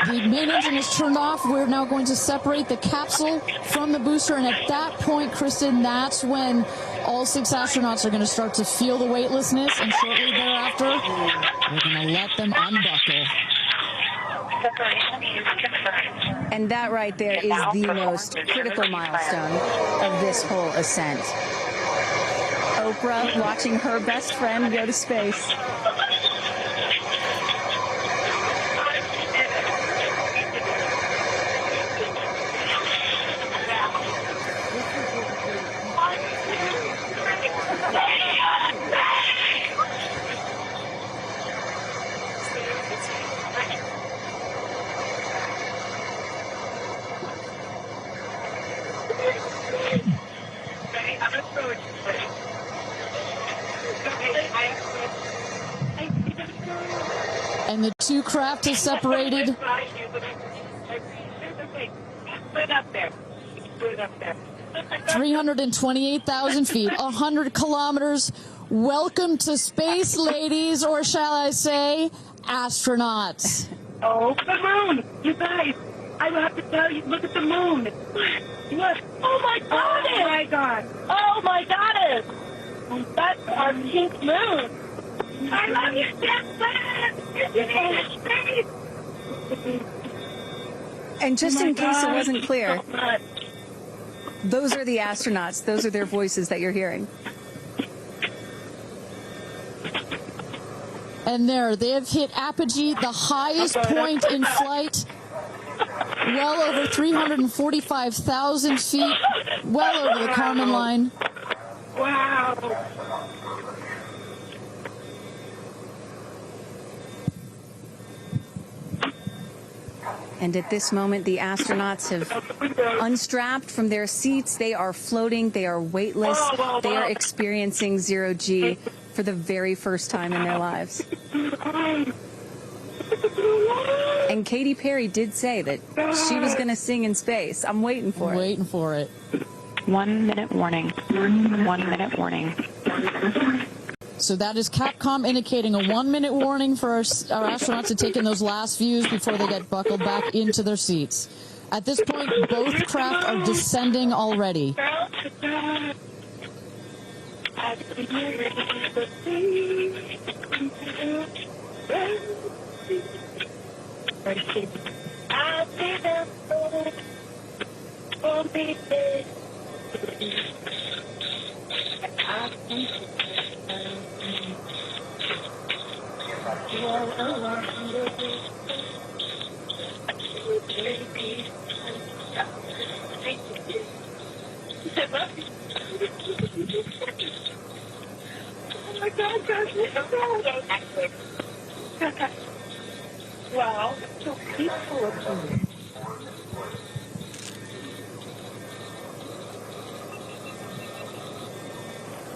the main engine is turned off. We're now going to separate the capsule from the booster, and at that point, Kristen, that's when all 6 astronauts are going to start to feel the weightlessness, and shortly thereafter, we're going to let them unbuckle. And that right there is the most critical milestone of this whole ascent. Oprah watching her best friend go to space. And the two craft is separated. Put it up there. Put it up there. 328,000 feet, 100 kilometers. Welcome to space, ladies, or shall I say, astronauts. Oh, the moon! You guys, I have to tell you, look at the moon. Look. Oh, my God. Oh, my God. Oh, my goddess. That's our pink moon. I love you, Stephen. You're in space. And just in case it wasn't clear, So much. those are the astronauts. Those are their voices that you're hearing. And there, they have hit apogee, the highest point in flight, well over 345,000 feet, well over the Kármán line. Wow. And at this moment, the astronauts have unstrapped from their seats. They are floating. They are weightless. They are experiencing zero-G for the very first time in their lives. And Katy Perry did say that she was going to sing in space. I'm waiting for it. Waiting for it. 1 minute warning. 1 minute warning. So that is Capcom indicating a 1 minute warning for our astronauts to take in those last views before they get buckled back into their seats. At this point, both craft are descending already. Wow, so peaceful.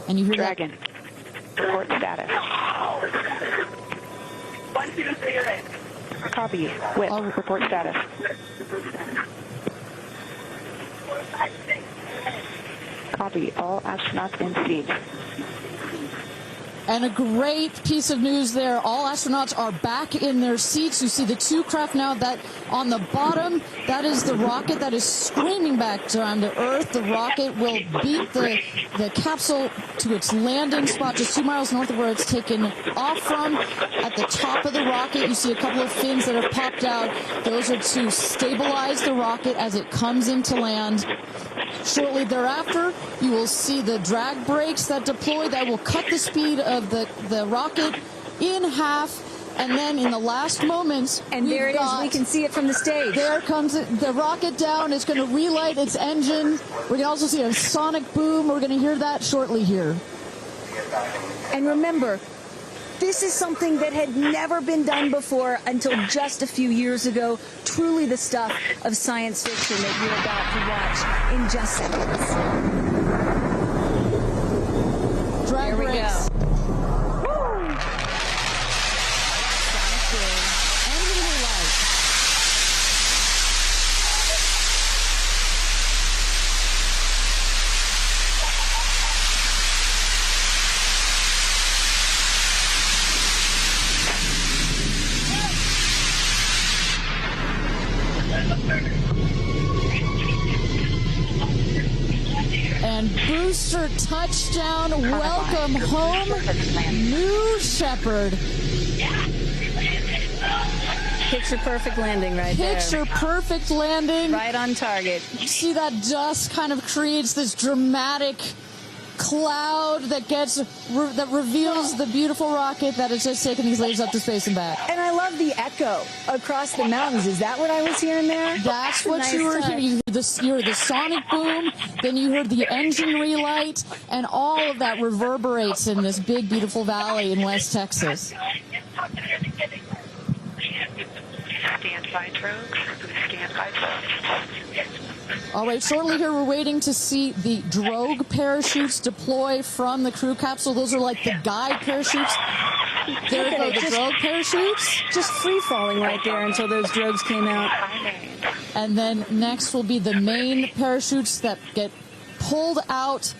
And you hear Dragon. Report status. Copy. With report status. Copy. All astronauts in seat. And a great piece of news there. All astronauts are back in their seats. You see the two craft now that on the bottom, that is the rocket that is screaming back down to Earth. The rocket will beat the capsule to its landing spot just 2 miles north of where it's taken off from. At the top of the rocket, you see a couple of fins that have popped out. Those are to stabilize the rocket as it comes into land. Shortly thereafter, you will see the drag brakes that deploy that will cut the speed of the rocket in half. And then in the last moments, and there it is. We can see it from the stage. There comes the rocket down. It's going to relight its engine. We can also see a sonic boom. We're going to hear that shortly here. And remember, this is something that had never been done before until just a few years ago. Truly the stuff of science fiction that you're about to watch in just seconds. Drag Here we brakes. go. And booster touchdown, welcome home, New Shepard. Picture perfect landing right there. Picture perfect landing. Right on target. See that dust kind of creates this dramatic cloud that reveals the beautiful rocket that has just taken these ladies up to space and back. And I love the echo across the mountains. Is that what I was hearing there? That's what nice you were hearing. You heard the sonic boom, then you heard the engine relight, and all of that reverberates in this big, beautiful valley in West Texas. Stand by, folks. Stand by, folks. All right, shortly here we're waiting to see the drogue parachutes deploy from the crew capsule. Those are like the guide parachutes. There go the drogue parachutes. Just free falling right there until those drogues came out. And then next will be the main parachutes that get pulled out.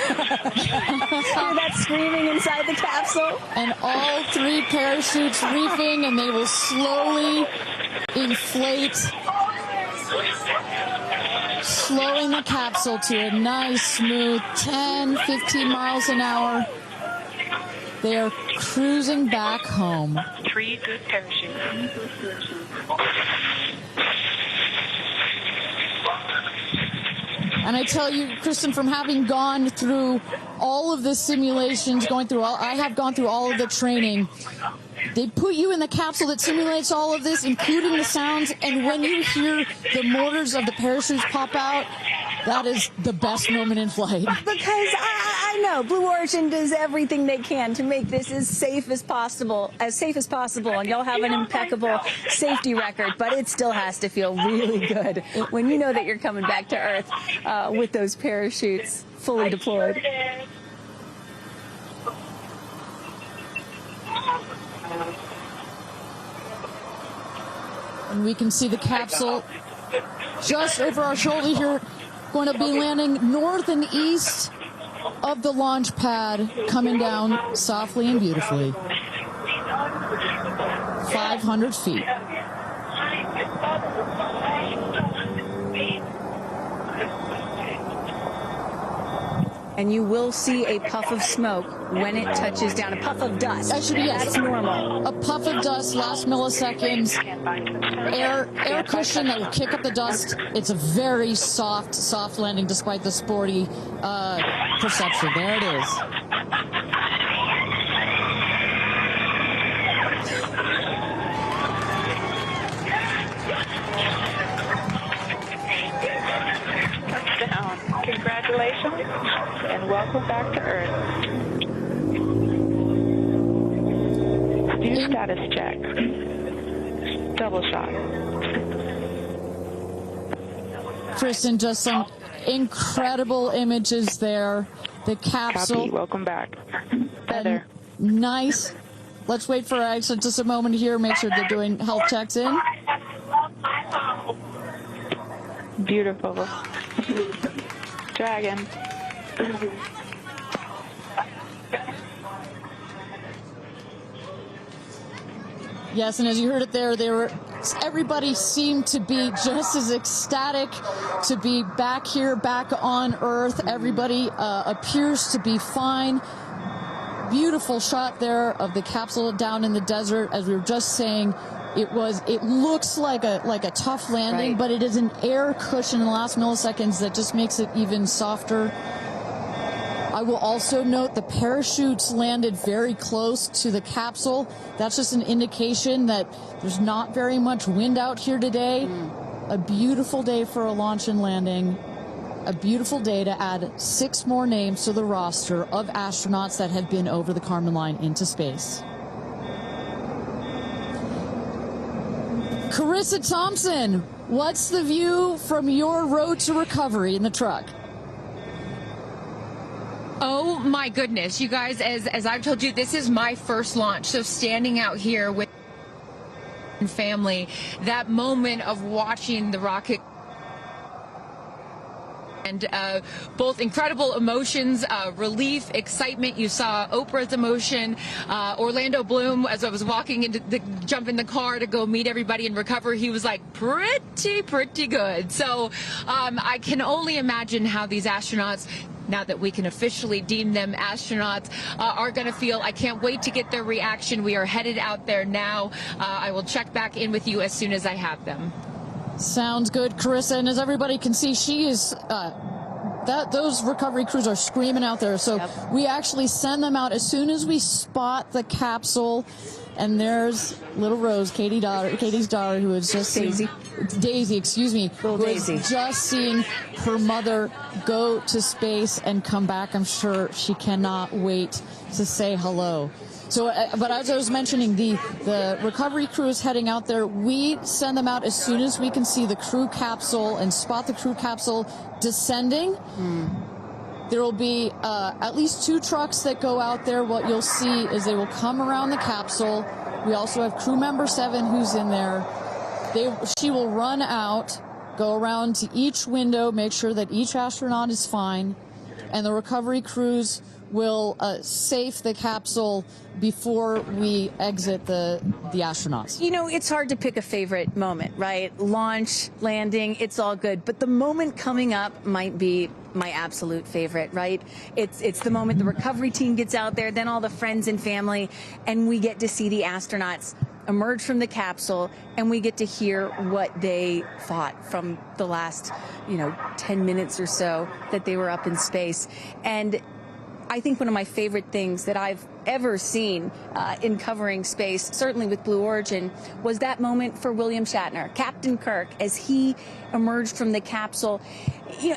Hear that screaming inside the capsule? And all 3 parachutes reefing, and they will slowly inflate, slowing the capsule to a nice, smooth 10, 15 miles an hour. They are cruising back home. 3 good parachutes. And I tell you, Kristen, from having gone through all of the simulations, I have gone through all of the training. They put you in the capsule that simulates all of this, including the sounds, and when you hear the motors of the parachutes pop out, that is the best moment in flight. Because I know Blue Origin does everything they can to make this as safe as possible, and y'all have an impeccable safety record, but it still has to feel really good when you know that you're coming back to Earth with those parachutes fully deployed. And we can see the capsule just over our shoulder here, going to be landing north and east of the launch pad, coming down softly and beautifully. 500 feet. And you will see a puff of smoke when it touches down, a puff of dust. That's normal. A puff of dust, last milliseconds, air cushion that will kick up the dust. It's a very soft landing despite the sporty perception. There it is. Touchdown. Congratulations and welcome back to Earth. Do status check. Double shot. Kristen, just some incredible images there. The capsule. Copy. Welcome back. Heather. Nice. Let's wait for exit just a moment here. Make sure they're doing health checks in. Beautiful. Dragon. Yes, and as you heard it there, everybody seemed to be just as ecstatic to be back here, back on Earth. Everybody appears to be fine. Beautiful shot there of the capsule down in the desert. As we were just saying, it looks like a tough landing, but it is an air cushion in the last milliseconds that just makes it even softer. I will also note the parachutes landed very close to the capsule. That's just an indication that there's not very much wind out here today. A beautiful day for a launch and landing. A beautiful day to add 6 more names to the roster of astronauts that have been over the Kármán line into space. Carissa Thompson, what's the view from your road to recovery in the truck? Oh my goodness, you guys, as I've told you, this is my first launch. So standing out here with family, that moment of watching the rocket, and both incredible emotions, relief, excitement. You saw Oprah's emotion, Orlando Bloom, as I was walking jump in the car to go meet everybody and recover, he was like pretty good. So I can only imagine how these astronauts, now that we can officially deem them astronauts, are going to feel. I can't wait to get their reaction. We are headed out there now. I will check back in with you as soon as I have them. Sounds good, Carissa. And as everybody can see, she is those recovery crews are screaming out there. So we actually send them out as soon as we spot the capsule. And there's little Rose, Katie's daughter, who is just Daisy, excuse me, who is just seeing her mother go to space and come back. I'm sure she cannot wait to say hello. So, but as I was mentioning, the recovery crew is heading out there. We send them out as soon as we can see the crew capsule and spot the crew capsule descending. There will be at least 2 trucks that go out there. What you'll see is they will come around the capsule. We also have crew member 7 who's in there. She will run out, go around to each window, make sure that each astronaut is fine, and the recovery crews will safe the capsule before we exit the astronauts. You know, it's hard to pick a favorite moment, right? Launch, landing, it's all good. But the moment coming up might be my absolute favorite, right? It's the moment the recovery team gets out there, then all the friends and family, and we get to see the astronauts emerge from the capsule, and we get to hear what they thought from the last, 10 minutes or so that they were up in space. And I think one of my favorite things that I've ever seen in covering space, certainly with Blue Origin, was that moment for William Shatner, Captain Kirk, as he emerged from the capsule.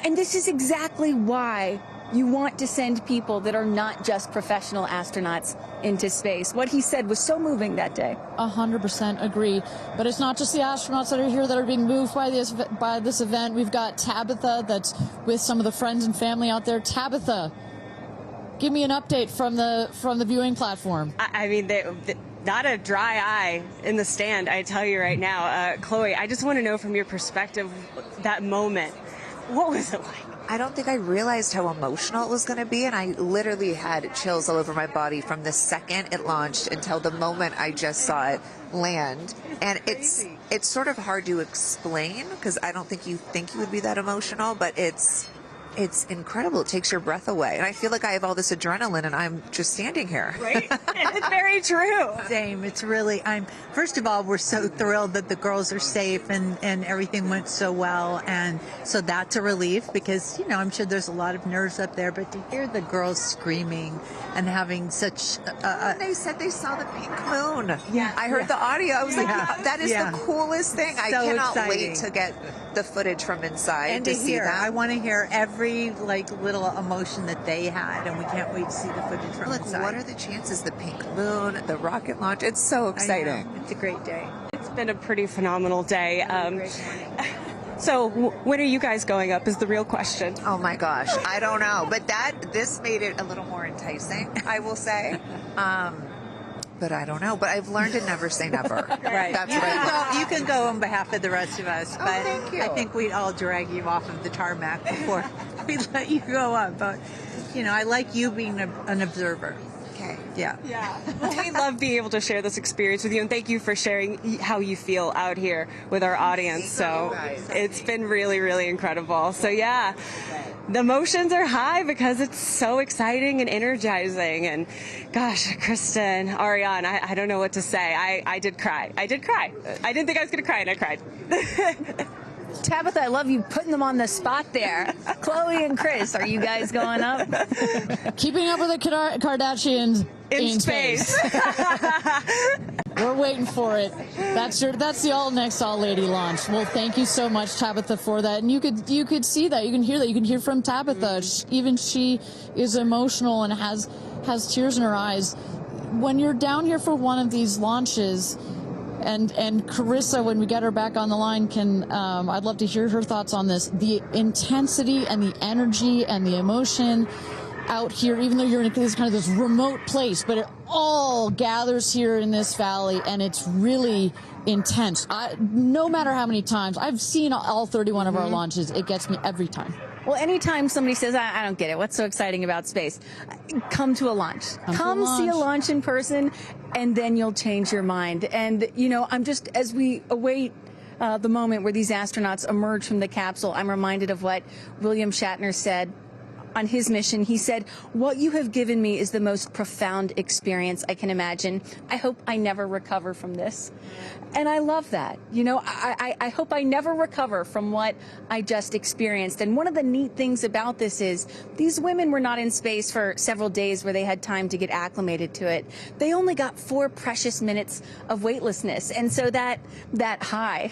And this is exactly why you want to send people that are not just professional astronauts into space. What he said was so moving that day. 100% agree. But it's not just the astronauts that are here that are being moved by this event. We've got Tabitha that's with some of the friends and family out there. Tabitha, give me an update from the viewing platform. I mean, not a dry eye in the stand, I tell you right now. Chloe, I just want to know from your perspective, that moment, what was it like? I don't think I realized how emotional it was going to be, and I literally had chills all over my body from the second it launched until the moment I just saw it land. And it's sort of hard to explain, because I don't think you would be that emotional, but it's incredible. It takes your breath away. And I feel like I have all this adrenaline and I'm just standing here. Right? It's very true. Same. It's really, first of all, we're so thrilled that the girls are safe and everything went so well. And so that's a relief because, I'm sure there's a lot of nerves up there, but to hear the girls screaming and having such they said they saw the pink moon. Yeah. I heard the audio. I was like, that is the coolest thing. So I cannot exciting. wait to get the footage from inside and to see that. I want to hear every little emotion that they had, and we can't wait to see the footage from inside. What are the chances? The pink moon, the rocket launch. It's so exciting. It's a great day. It's been a pretty phenomenal day. So when are you guys going up is the real question. Oh my gosh, I don't know, but this made it a little more enticing, I will say. But I don't know. But I've learned to never say never. Right. That's right. You can go on behalf of the rest of us, but thank you. I think we'd all drag you off of the tarmac before we let you go up. But I like you being an observer. Okay. Yeah. We love being able to share this experience with you, and thank you for sharing how you feel out here with our audience. So it's been really, really incredible. So yeah, the emotions are high because it's so exciting and energizing. And gosh, Kristen, Ariane, I don't know what to say. I did cry. I didn't think I was going to cry, and I cried. Tabitha, I love you putting them on the spot there. Chloe and Chris, are you guys going up? Keeping up with the Kardashians In space. We're waiting for it. That's the all lady launch. Well, thank you so much, Tabitha, for that. And you could see that, you can hear that, you can hear from Tabitha. Even she is emotional and has tears in her eyes. When you're down here for one of these launches, and Carissa, when we get her back on the line, I'd love to hear her thoughts on this. The intensity and the energy and the emotion out here, even though you're in this remote place, but it all gathers here in this valley, and it's really intense. No matter how many times I've seen all 31 of our launches, it gets me every time. Well, anytime somebody says, I don't get it, what's so exciting about space? Come to a launch. Come see a launch in person, and then you'll change your mind. And, as we await the moment where these astronauts emerge from the capsule, I'm reminded of what William Shatner said on his mission. He said, "What you have given me is the most profound experience I can imagine. I hope I never recover from this." And I love that. I hope I never recover from what I just experienced. And one of the neat things about this is these women were not in space for several days where they had time to get acclimated to it. They only got 4 precious minutes of weightlessness. And so that high,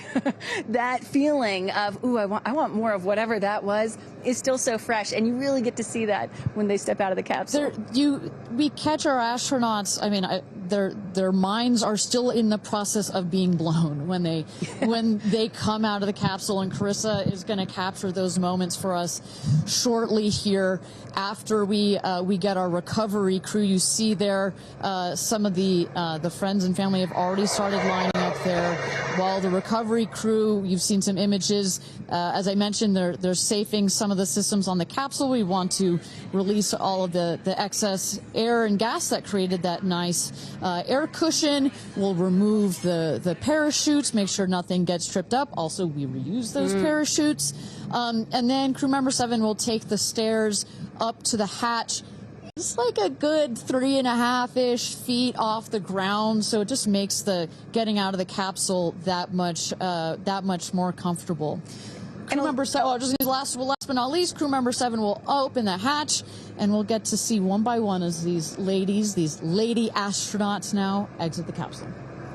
that feeling of, ooh, I want more of whatever that was, is still so fresh, and you really get to see that when they step out of the capsule. We catch our astronauts. I mean, their minds are still in the process of being blown when they come out of the capsule, and Carissa is going to capture those moments for us shortly here after we get our recovery crew. You see there some of the friends and family have already started lining up there, while the recovery crew, you've seen some images. As I mentioned, they're safing some of the systems on the capsule. We want to release all of the excess air and gas that created that nice air cushion. We'll remove the parachutes, make sure nothing gets tripped up. Also, we reuse those parachutes. And then crew member 7 will take the stairs up to the hatch. It's like a good 3.5-ish feet off the ground, so it just makes the getting out of the capsule that much more comfortable. Crew member 7, last but not least, crew member 7 will open the hatch, and we'll get to see one by one as these lady astronauts now exit the capsule.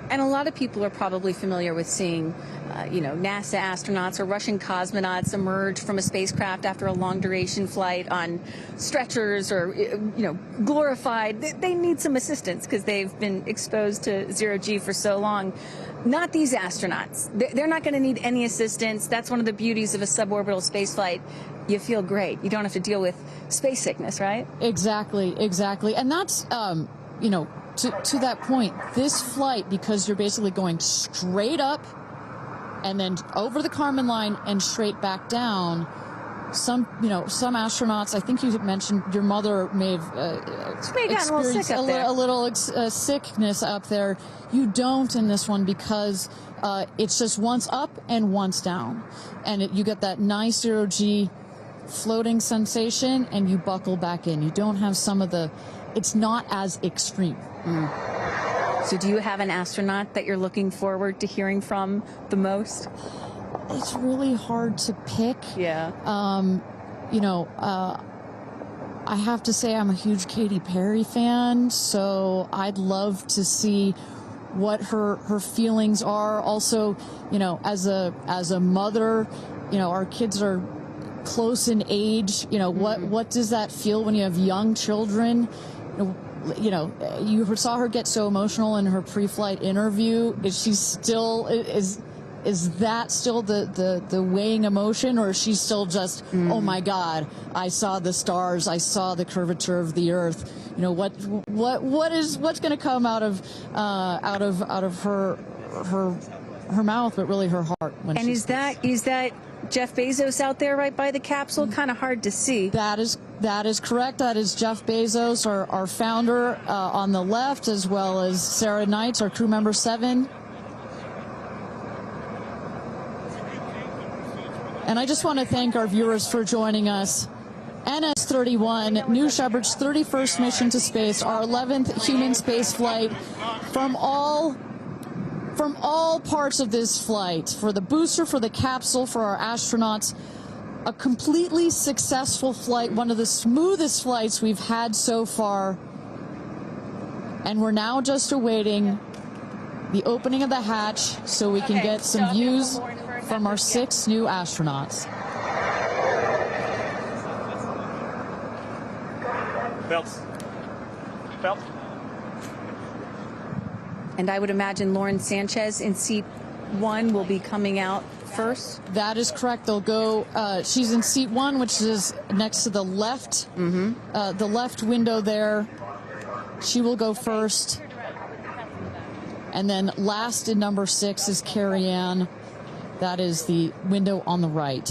And a lot of people are probably familiar with seeing, NASA astronauts or Russian cosmonauts emerge from a spacecraft after a long duration flight on stretchers or, glorified. They need some assistance because they've been exposed to zero-G for so long. Not these astronauts. They're not going to need any assistance. That's one of the beauties of a suborbital spaceflight. You feel great. You don't have to deal with space sickness, right? Exactly. And that's, to that point, this flight, because you're basically going straight up and then over the Kármán line and straight back down, some astronauts, I think you mentioned your mother may have experienced a little sickness up there. You don't in this one because it's just once up and once down. And you get that nice zero-G floating sensation and you buckle back in. You don't have it's not as extreme. So do you have an astronaut that you're looking forward to hearing from the most? It's really hard to pick. Yeah. I have to say I'm a huge Katy Perry fan, so I'd love to see what her feelings are. Also, as a mother, our kids are close in age. What does that feel when you have young children? You saw her get so emotional in her pre-flight interview. Is she still is that still the weighing emotion, or is she still just oh my God, I saw the stars, I saw the curvature of the Earth? What's going to come out of her mouth, but really her heart? And is that Jeff Bezos out there right by the capsule? Kind of hard to see. That is correct. That is Jeff Bezos, our founder, on the left, as well as Sarah Knights, our crew member 7. And I just want to thank our viewers for joining us. NS-31, New Shepard's 31st mission to space, our 11th human space flight. From all parts of this flight, for the booster, for the capsule, for our astronauts, a completely successful flight, one of the smoothest flights we've had so far. And we're now just awaiting the opening of the hatch so we can get some views from our 6 new astronauts. Belts. And I would imagine Lauren Sanchez in seat 1 will be coming out first. That is correct. They'll go. She's in seat 1, which is next to the left, the left window there. She will go first. And then last in number 6 is Carrie Ann. That is the window on the right.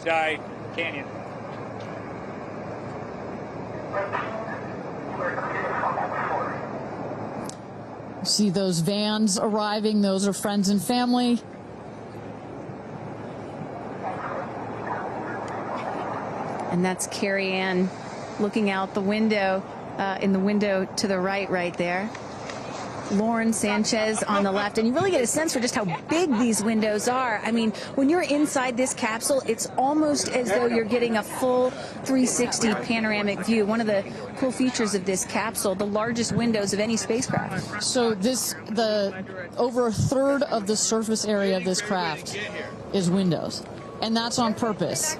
Sky Canyon. See those vans arriving. Those are friends and family. And that's Carrie Ann looking out the window, in the window to the right there. Lauren Sanchez on the left. And you really get a sense for just how big these windows are. I mean, when you're inside this capsule, it's almost as though you're getting a full 360 panoramic view. One of the cool features of this capsule, the largest windows of any spacecraft. So over a third of the surface area of this craft is windows. And that's on purpose.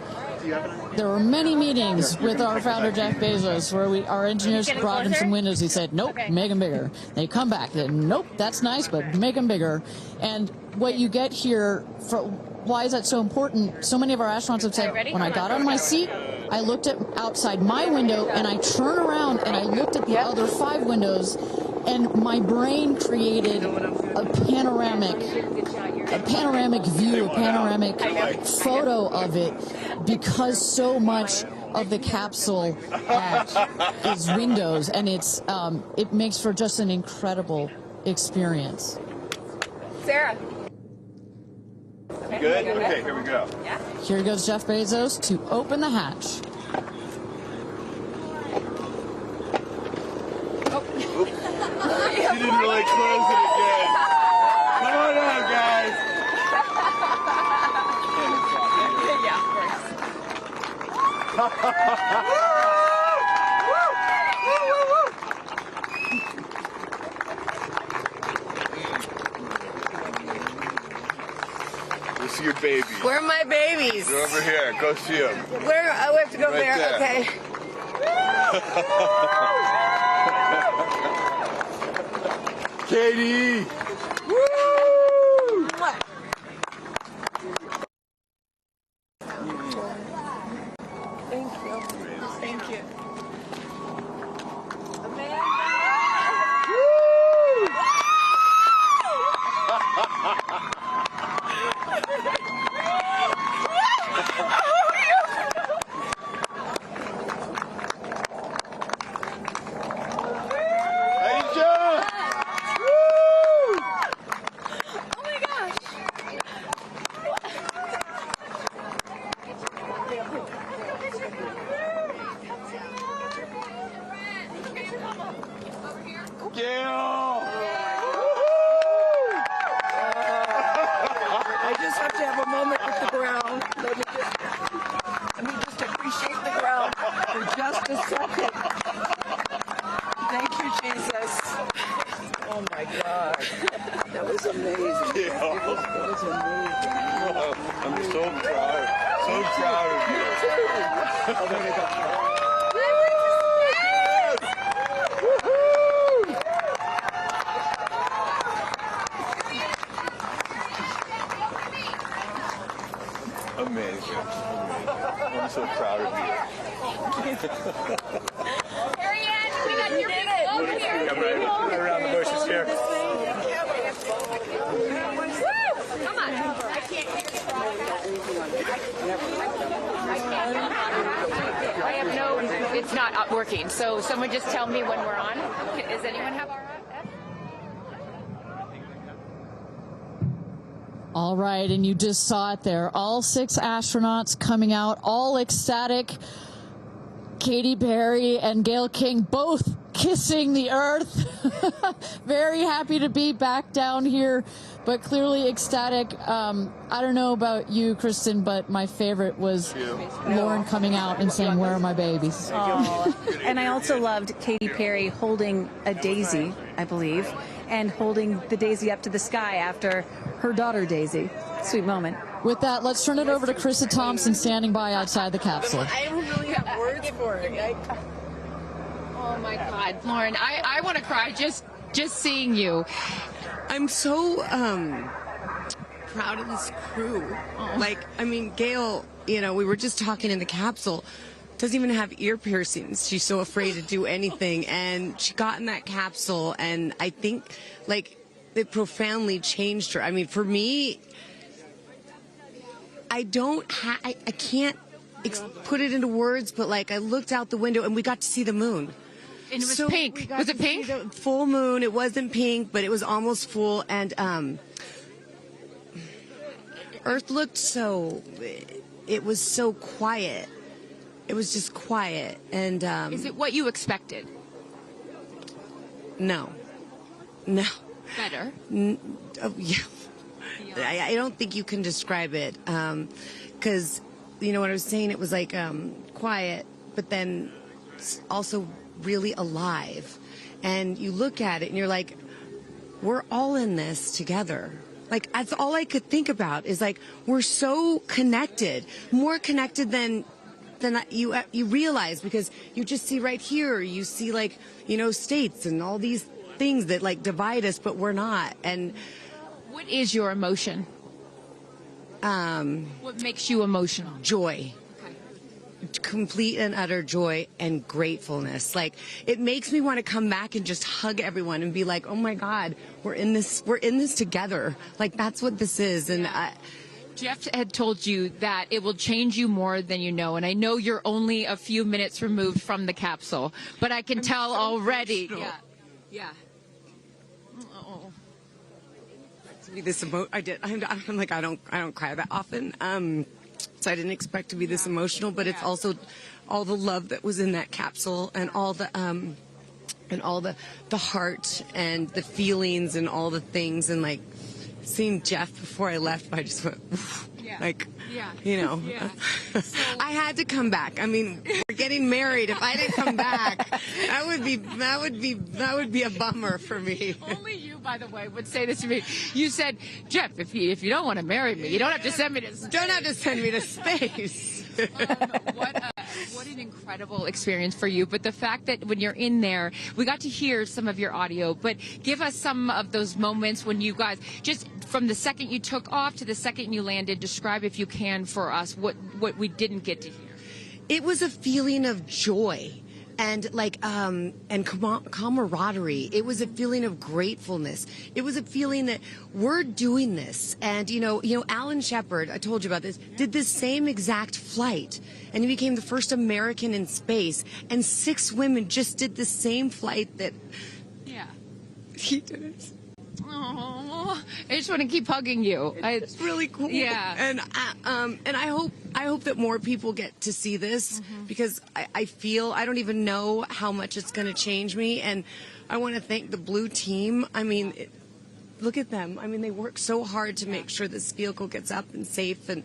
There were many meetings with our founder, Jeff Bezos, where our engineers brought him some windows. He said, nope, make them bigger. They come back, nope, that's nice, but make them bigger. And what you get here, why is that so important? So many of our astronauts have said, when I got out of my seat, I looked outside my window, and I turned around and I looked at the other 5 windows, and my brain created a panoramic view, a panoramic photo of it, because so much of the capsule is windows, and it makes for just an incredible experience. Sarah. Good? Okay, here we go. Yeah. Here goes Jeff Bezos to open the hatch. She didn't really close it again. Come on out, guys. Yeah, of We'll see your baby. Where are my babies? They're over here. Go see them. Where? Oh, we have to go Right there. Okay. Katie! Woo! Thank you. Thank you. Amanda! I just have to have a moment with the ground. Let me just appreciate the ground for just a second. Thank you, Jesus. Oh my God. That was amazing. Yeah. That was amazing. I'm so proud. So proud of you. Me too. Oh, there we go. Amazing. I'm so proud of you. Marianne, we got your people over here. Come right around the bushes here. Come on. I have no, it's not working. So someone just tell me when we're on. Does anyone have our on? All right, and you just saw it there. All 6 astronauts coming out, all ecstatic. Katy Perry and Gayle King both kissing the earth. Very happy to be back down here, but clearly ecstatic. I don't know about you, Kristen, but my favorite was Lauren coming out and saying, "Where are my babies?" Oh. And I also loved Katy Perry holding a daisy, I believe, and holding the daisy up to the sky after her daughter Daisy. Sweet moment. With that, let's turn it over to Krista Thompson standing by outside the capsule. I don't really have words for it. Oh my God, Lauren, I want to cry just seeing you. I'm so proud of this crew. Like, I mean, Gayle, we were just talking in the capsule, doesn't even have ear piercings. She's so afraid to do anything. And she got in that capsule, and I think, like, it profoundly changed her. I mean, for me, I can't put it into words, but, like, I looked out the window, and we got to see the moon. And it was pink. Was it pink? Full moon. It wasn't pink, but it was almost full. And Earth looked it was so quiet. It was just quiet. And is it what you expected? No. Better. Yeah. I don't think you can describe it. Because, what I was saying, it was like quiet, but then also really alive. And you look at it and you're like, we're all in this together. Like, that's all I could think about is, like, we're so connected, more connected than than you realize, because you just see right here, you see like, states and all these things that like divide us, but we're not. And what is your emotion? What makes you emotional? Joy. Complete and utter joy and gratefulness. Like, it makes me want to come back and just hug everyone and be like, oh my God, we're in this together. Like, that's what this is. And Jeff had told you that it will change you more than you know, and I know you're only a few minutes removed from the capsule, but I can tell already. Emotional. Yeah. To be this I did. I'm like, I don't cry that often. So I didn't expect to be this emotional, but it's also all the love that was in that capsule, and all the heart and the feelings and all the things, and like seeing Jeff before I left, I just went, I had to come back. I mean, we're getting married. If I didn't come back, that would be a bummer for me. Only you, by the way, would say this to me. You said, Jeff, if you don't want to marry me, you don't have to send me to space. Don't have to send me to space. What an incredible experience for you. But the fact that when you're in there, we got to hear some of your audio, but give us some of those moments when you guys, just from the second you took off to the second you landed, describe, if you can, for us what we didn't get to hear. It was a feeling of joy and and camaraderie. It was a feeling of gratefulness. It was a feeling that we're doing this. And Alan Shepard, I told you about this, did this same exact flight, and he became the first American in space. And 6 women just did the same flight that he did it. Oh, I just want to keep hugging you. It's really cool. Yeah. And I hope that more people get to see this, because I feel, I don't even know how much it's going to change me. And I want to thank the Blue team. I mean, look at them. I mean, they work so hard to make sure this vehicle gets up and safe. And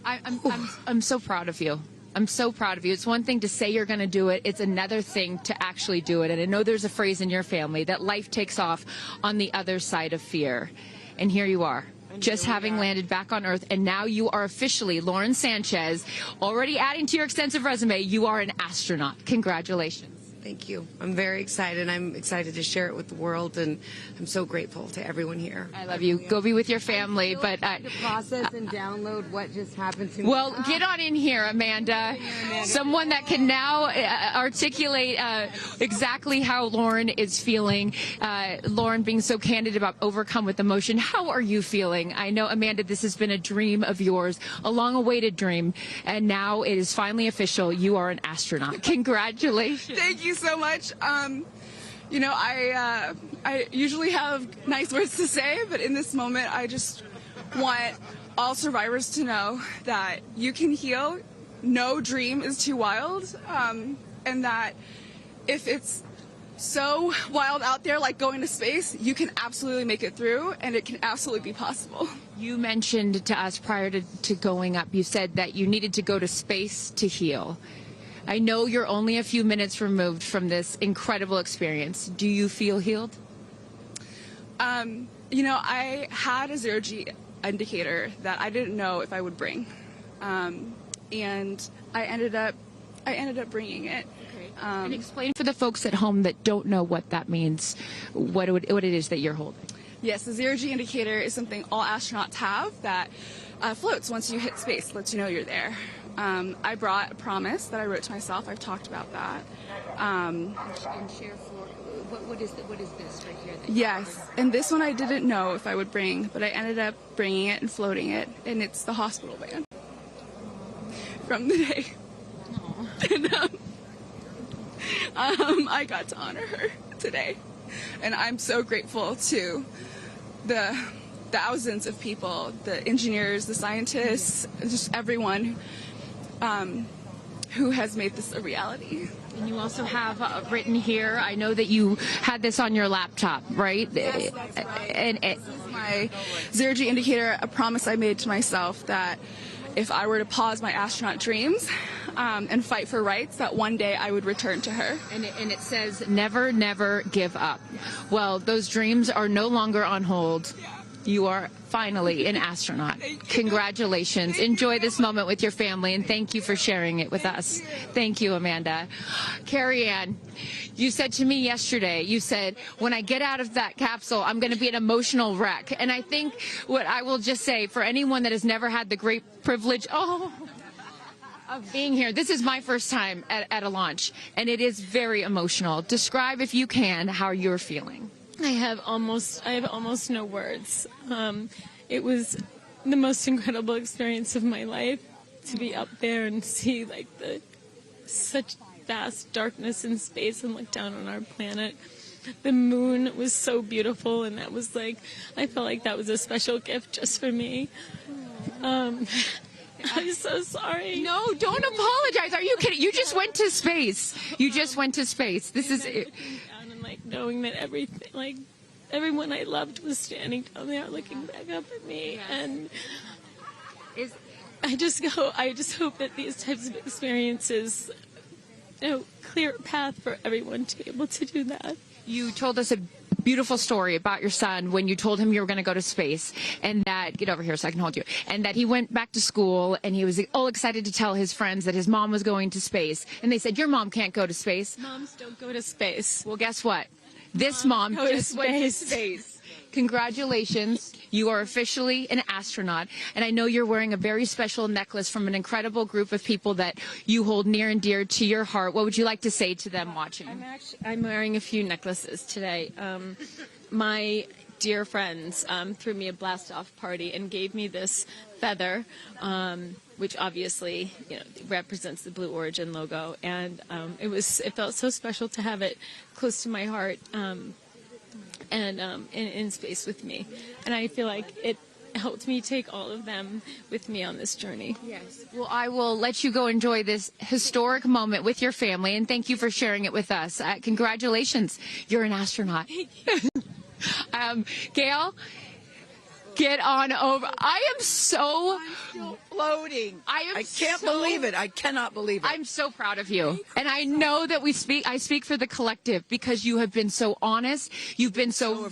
I'm so proud of you. I'm so proud of you. It's one thing to say you're going to do it. It's another thing to actually do it. And I know there's a phrase in your family that life takes off on the other side of fear. And here you are, just having landed back on Earth. And now you are officially, Lauren Sanchez, already adding to your extensive resume, you are an astronaut. Congratulations. Thank you. I'm very excited. I'm excited to share it with the world, and I'm so grateful to everyone here. I love you. Go be with your family. But to process and download what just happened to me. Well, get on in here, Amanda. Someone that can now articulate exactly how Lauren is feeling. Lauren being so candid about overcome with emotion. How are you feeling? I know, Amanda, this has been a dream of yours, a long-awaited dream, and now it is finally official. You are an astronaut. Congratulations. Thank you so much. I usually have nice words to say, but in this moment, I just want all survivors to know that you can heal. No dream is too wild, and that if it's so wild out there, like going to space, you can absolutely make it through, and it can absolutely be possible. You mentioned to us prior to going up, you said that you needed to go to space to heal. I know you're only a few minutes removed from this incredible experience. Do you feel healed? I had a zero-G indicator that I didn't know if I would bring, and I ended up bringing it. Okay. And explain for the folks at home that don't know what that means, what it is that you're holding. Yes, the zero-G indicator is something all astronauts have that floats once you hit space, lets you know you're there. I brought a promise that I wrote to myself. I've talked about that. And share for what is this right here? Yes, and this one I didn't know if I would bring, but I ended up bringing it and floating it, and it's the hospital band from the day. And I got to honor her today, and I'm so grateful to the thousands of people, the engineers, the scientists, just everyone who has made this a reality. And you also have written here, I know that you had this on your laptop, right? Yes, that's right. This is my zero-G indicator, a promise I made to myself that if I were to pause my astronaut dreams and fight for rights, that one day I would return to her. And it says, never, never give up. Well, those dreams are no longer on hold. You are finally an astronaut. Congratulations. Enjoy this moment with your family, and thank you for sharing it with us. Thank you, Amanda. Carrie Ann, you said to me yesterday, you said, when I get out of that capsule, I'm going to be an emotional wreck. And I think what I will just say, for anyone that has never had the great privilege of being here, this is my first time at a launch, and it is very emotional. Describe, if you can, how you're feeling. I have almost no words. It was the most incredible experience of my life to be up there and see like such vast darkness in space and look down on our planet. The moon was so beautiful, and that was like, I felt like that was a special gift just for me. I'm so sorry. No, don't apologize. Are you kidding? You just went to space. You just went to space. This is it. And like knowing that everything, like everyone I loved was standing down there looking back up at me. And I just hope that these types of experiences, clear a path for everyone to be able to do that. You told us a beautiful story about your son when you told him you were going to go to space, and that, get over here so I can hold you, and that he went back to school and he was all excited to tell his friends that his mom was going to space, and they said, your mom can't go to space. Moms don't go to space. Well, guess what? This mom just went to space. Congratulations. You are officially an astronaut, and I know you're wearing a very special necklace from an incredible group of people that you hold near and dear to your heart. What would you like to say to them watching? I'm wearing a few necklaces today. My dear friends threw me a blast-off party and gave me this feather, which obviously represents the Blue Origin logo, and it felt so special to have it close to my heart. And in space with me. And I feel like it helped me take all of them with me on this journey. Yes. Well, I will let you go enjoy this historic moment with your family, and thank you for sharing it with us. Congratulations. You're an astronaut. Gayle, get on over. I am so floating. I can't believe it. I cannot believe it. I'm so proud of you. And I know that I speak for the collective, because you have been so honest. You've been so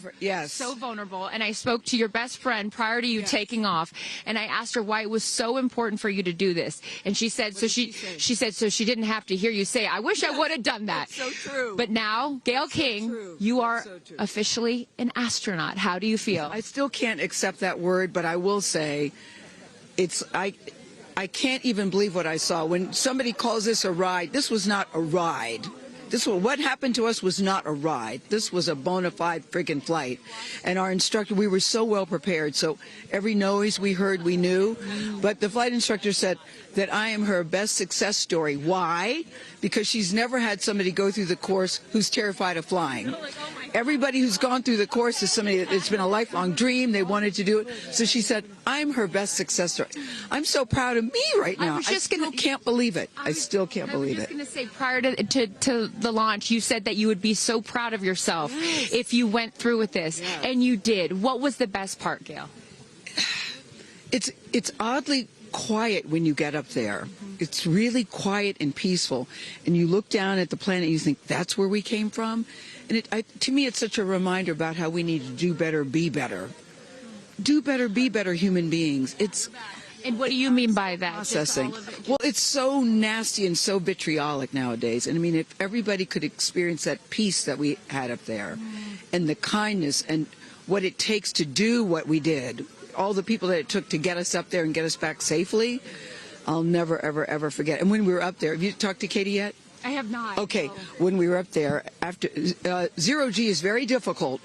vulnerable. And I spoke to your best friend prior to you taking off, and I asked her why it was so important for you to do this. And she said, she said, so she didn't have to hear you say, I wish I would have done that. That's so true. But now, Gayle King, you are officially an astronaut. How do you feel? I still can't accept that word, but I will say, I can't even believe what I saw. When somebody calls this a ride, this was not a ride. What happened to us was not a ride. This was a bona fide friggin' flight. And our instructor, we were so well prepared. So every noise we heard, we knew. But the flight instructor said that I am her best success story. Why? Because she's never had somebody go through the course who's terrified of flying. Everybody who's gone through the course is somebody that it's been a lifelong dream. They wanted to do it. So she said, I'm her best success story. I'm so proud of me right now. I still can't believe it. I still can't believe it. I was just going to say, prior to the launch, you said that you would be so proud of yourself if you went through with this. And you did. What was the best part, Gayle? It's oddly quiet when you get up there. It's really quiet and peaceful. And you look down at the planet and you think, that's where we came from? And to me, it's such a reminder about how we need to do better, be better. Do better, be better human beings. And what do you mean by that? Processing. Well, it's so nasty and so vitriolic nowadays. And I mean, if everybody could experience that peace that we had up there, and the kindness and what it takes to do what we did, all the people that it took to get us up there and get us back safely, I'll never, ever, ever forget. And when we were up there, have you talked to Katy yet? I have not. Okay, no. When we were up there, after zero G is very difficult.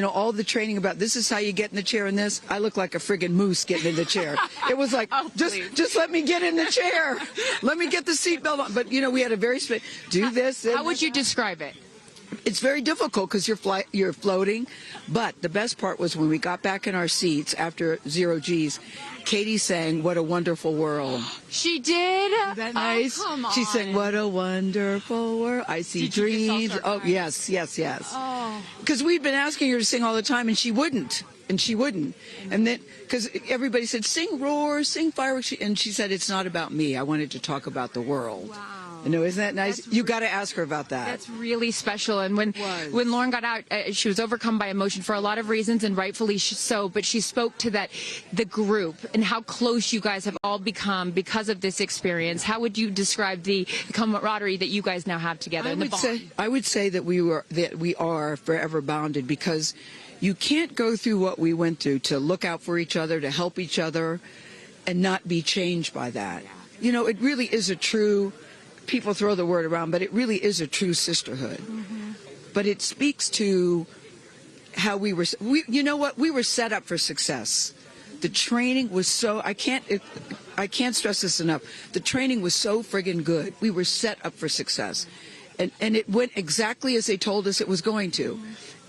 All the training about this is how you get in the chair and this. I look like a friggin' moose getting in the chair. It was like, just let me get in the chair. Let me get the seatbelt on. But, we had a very do this. How would you describe it? It's very difficult because you're floating. But the best part was when we got back in our seats after zero G's, Katy sang "What a Wonderful World." She did? Isn't that nice? Oh, come on. She sang "What a Wonderful World." I see dreams. Oh, yes. Oh. Because we'd been asking her to sing all the time, and she wouldn't. And then, because everybody said, sing roar, sing fireworks. And she said, it's not about me. I wanted to talk about the world. Wow. No, isn't that nice? You got to ask her about that. That's really special. And when Lauren got out, she was overcome by emotion for a lot of reasons, and rightfully so. But she spoke to the group and how close you guys have all become because of this experience. How would you describe the camaraderie that you guys now have together? I would say that we are forever bonded, because you can't go through what we went through to look out for each other, to help each other, and not be changed by that. You know, it really is a true. People throw the word around, but it really is a true sisterhood. But it speaks to how we were, you know what, we were set up for success. The training was so, I can't stress this enough. The training was so friggin' good. We were set up for success. And it went exactly as they told us it was going to.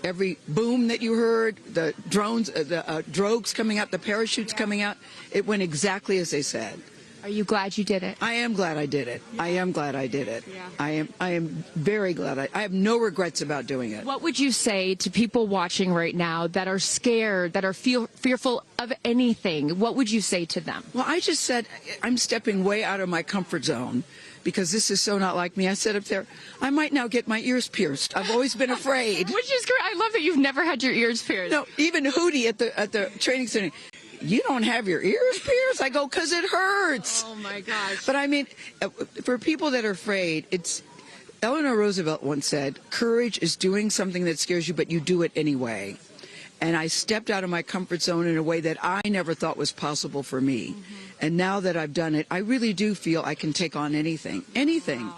Every boom that you heard, the drones, the drogues coming out, the parachutes coming out, it went exactly as they said. Are you glad you did it? I am glad I did it. I am glad I did it. Yeah. I am very glad. I have no regrets about doing it. What would you say to people watching right now that are scared, that are fearful of anything? What would you say to them? Well, I just said I'm stepping way out of my comfort zone, because this is so not like me. I said up there, I might now get my ears pierced. I've always been afraid. Which is great. I love that you've never had your ears pierced. No, even Hootie at the training center. You don't have your ears pierced? I go, because it hurts. Oh, my gosh. But I mean, for people that are afraid, Eleanor Roosevelt once said, courage is doing something that scares you, but you do it anyway. And I stepped out of my comfort zone in a way that I never thought was possible for me. And now that I've done it, I really do feel I can take on anything. Anything.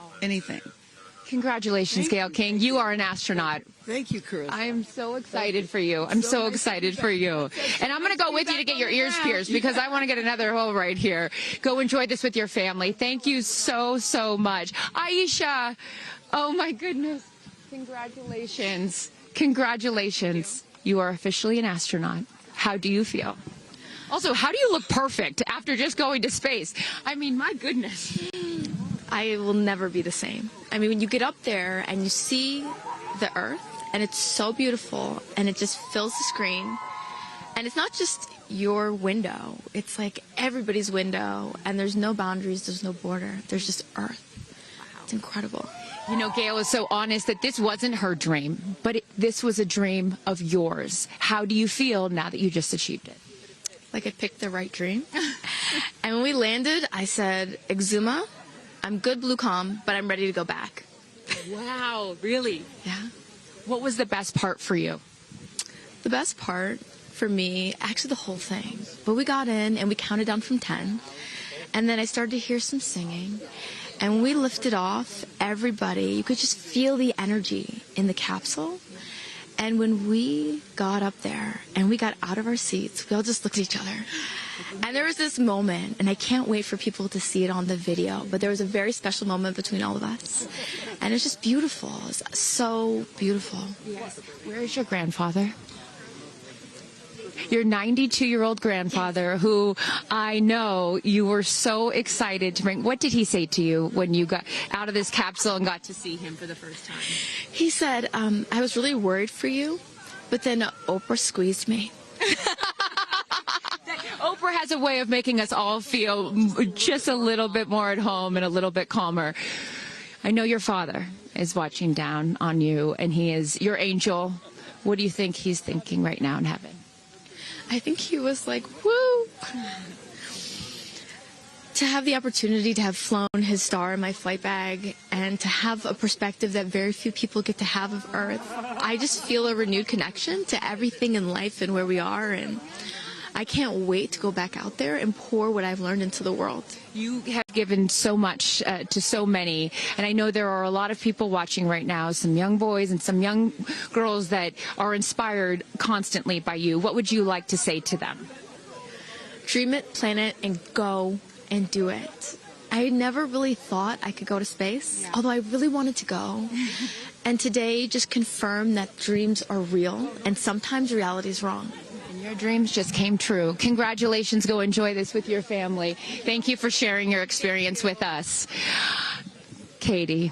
Congratulations, Gayle King. You are an astronaut. Thank you, Chris. I am so excited for you. I'm so excited for you. And I'm going to go with you to get your ears pierced, because I want to get another hole right here. Go enjoy this with your family. Thank you so, so much. Aisha, oh my goodness. Congratulations. Congratulations. You are officially an astronaut. How do you feel? Also, how do you look perfect after just going to space? I mean, my goodness. I will never be the same. I mean, when you get up there and you see the Earth, and it's so beautiful, and it just fills the screen, and it's not just your window, it's like everybody's window, and there's no boundaries, there's no border, there's just Earth. It's incredible. You know, Gayle is so honest that this wasn't her dream, but this was a dream of yours. How do you feel now that you just achieved it? Like I picked the right dream. And when we landed, I said, Exuma, I'm good, blue calm, but I'm ready to go back. Wow, really? Yeah. What was the best part for you? The best part for me, actually the whole thing. But we got in and we counted down from 10. And then I started to hear some singing. And when we lifted off, everybody, you could just feel the energy in the capsule. And when we got up there and we got out of our seats, we all just looked at each other. And there was this moment, and I can't wait for people to see it on the video, but there was a very special moment between all of us. And it's just beautiful. It's so beautiful. Yes. Where is your grandfather? Your 92-year-old grandfather, who I know you were so excited to bring. What did he say to you when you got out of this capsule and got to see him for the first time? He said, I was really worried for you, but then Oprah squeezed me. Oprah has a way of making us all feel just a little bit more at home and a little bit calmer. I know your father is watching down on you, and he is your angel. What do you think he's thinking right now in heaven? I think he was like, woo! To have the opportunity to have flown his star in my flight bag and to have a perspective that very few people get to have of Earth, I just feel a renewed connection to everything in life and where we are, and I can't wait to go back out there and pour what I've learned into the world. You have given so much to so many, and I know there are a lot of people watching right now, some young boys and some young girls that are inspired constantly by you. What would you like to say to them? Dream it, plan it, and go and do it. I never really thought I could go to space, although I really wanted to go. And today just confirmed that dreams are real, and sometimes reality is wrong. Your dreams just came true. Congratulations. Go enjoy this with your family. Thank you for sharing your experience with us. Katie.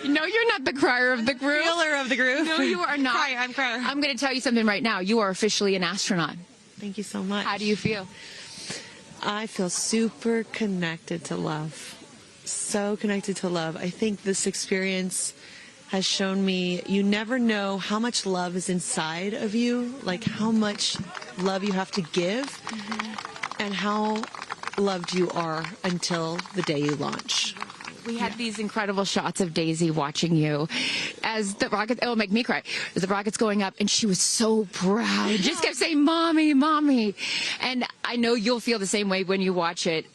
No, you're not the crier of the group. Feeler of the group. No, you are not. I'm crier. I'm going to tell you something right now. You are officially an astronaut. Thank you so much. How do you feel? I feel super connected to love. so connected to love. I think this experience has shown me you never know how much love is inside of you, like how much love you have to give, and how loved you are until the day you launch. We had these incredible shots of Daisy watching you as the rocket, it'll make me cry, as the rocket's going up, and she was so proud. Just kept saying, "Mommy, Mommy." And I know you'll feel the same way when you watch it.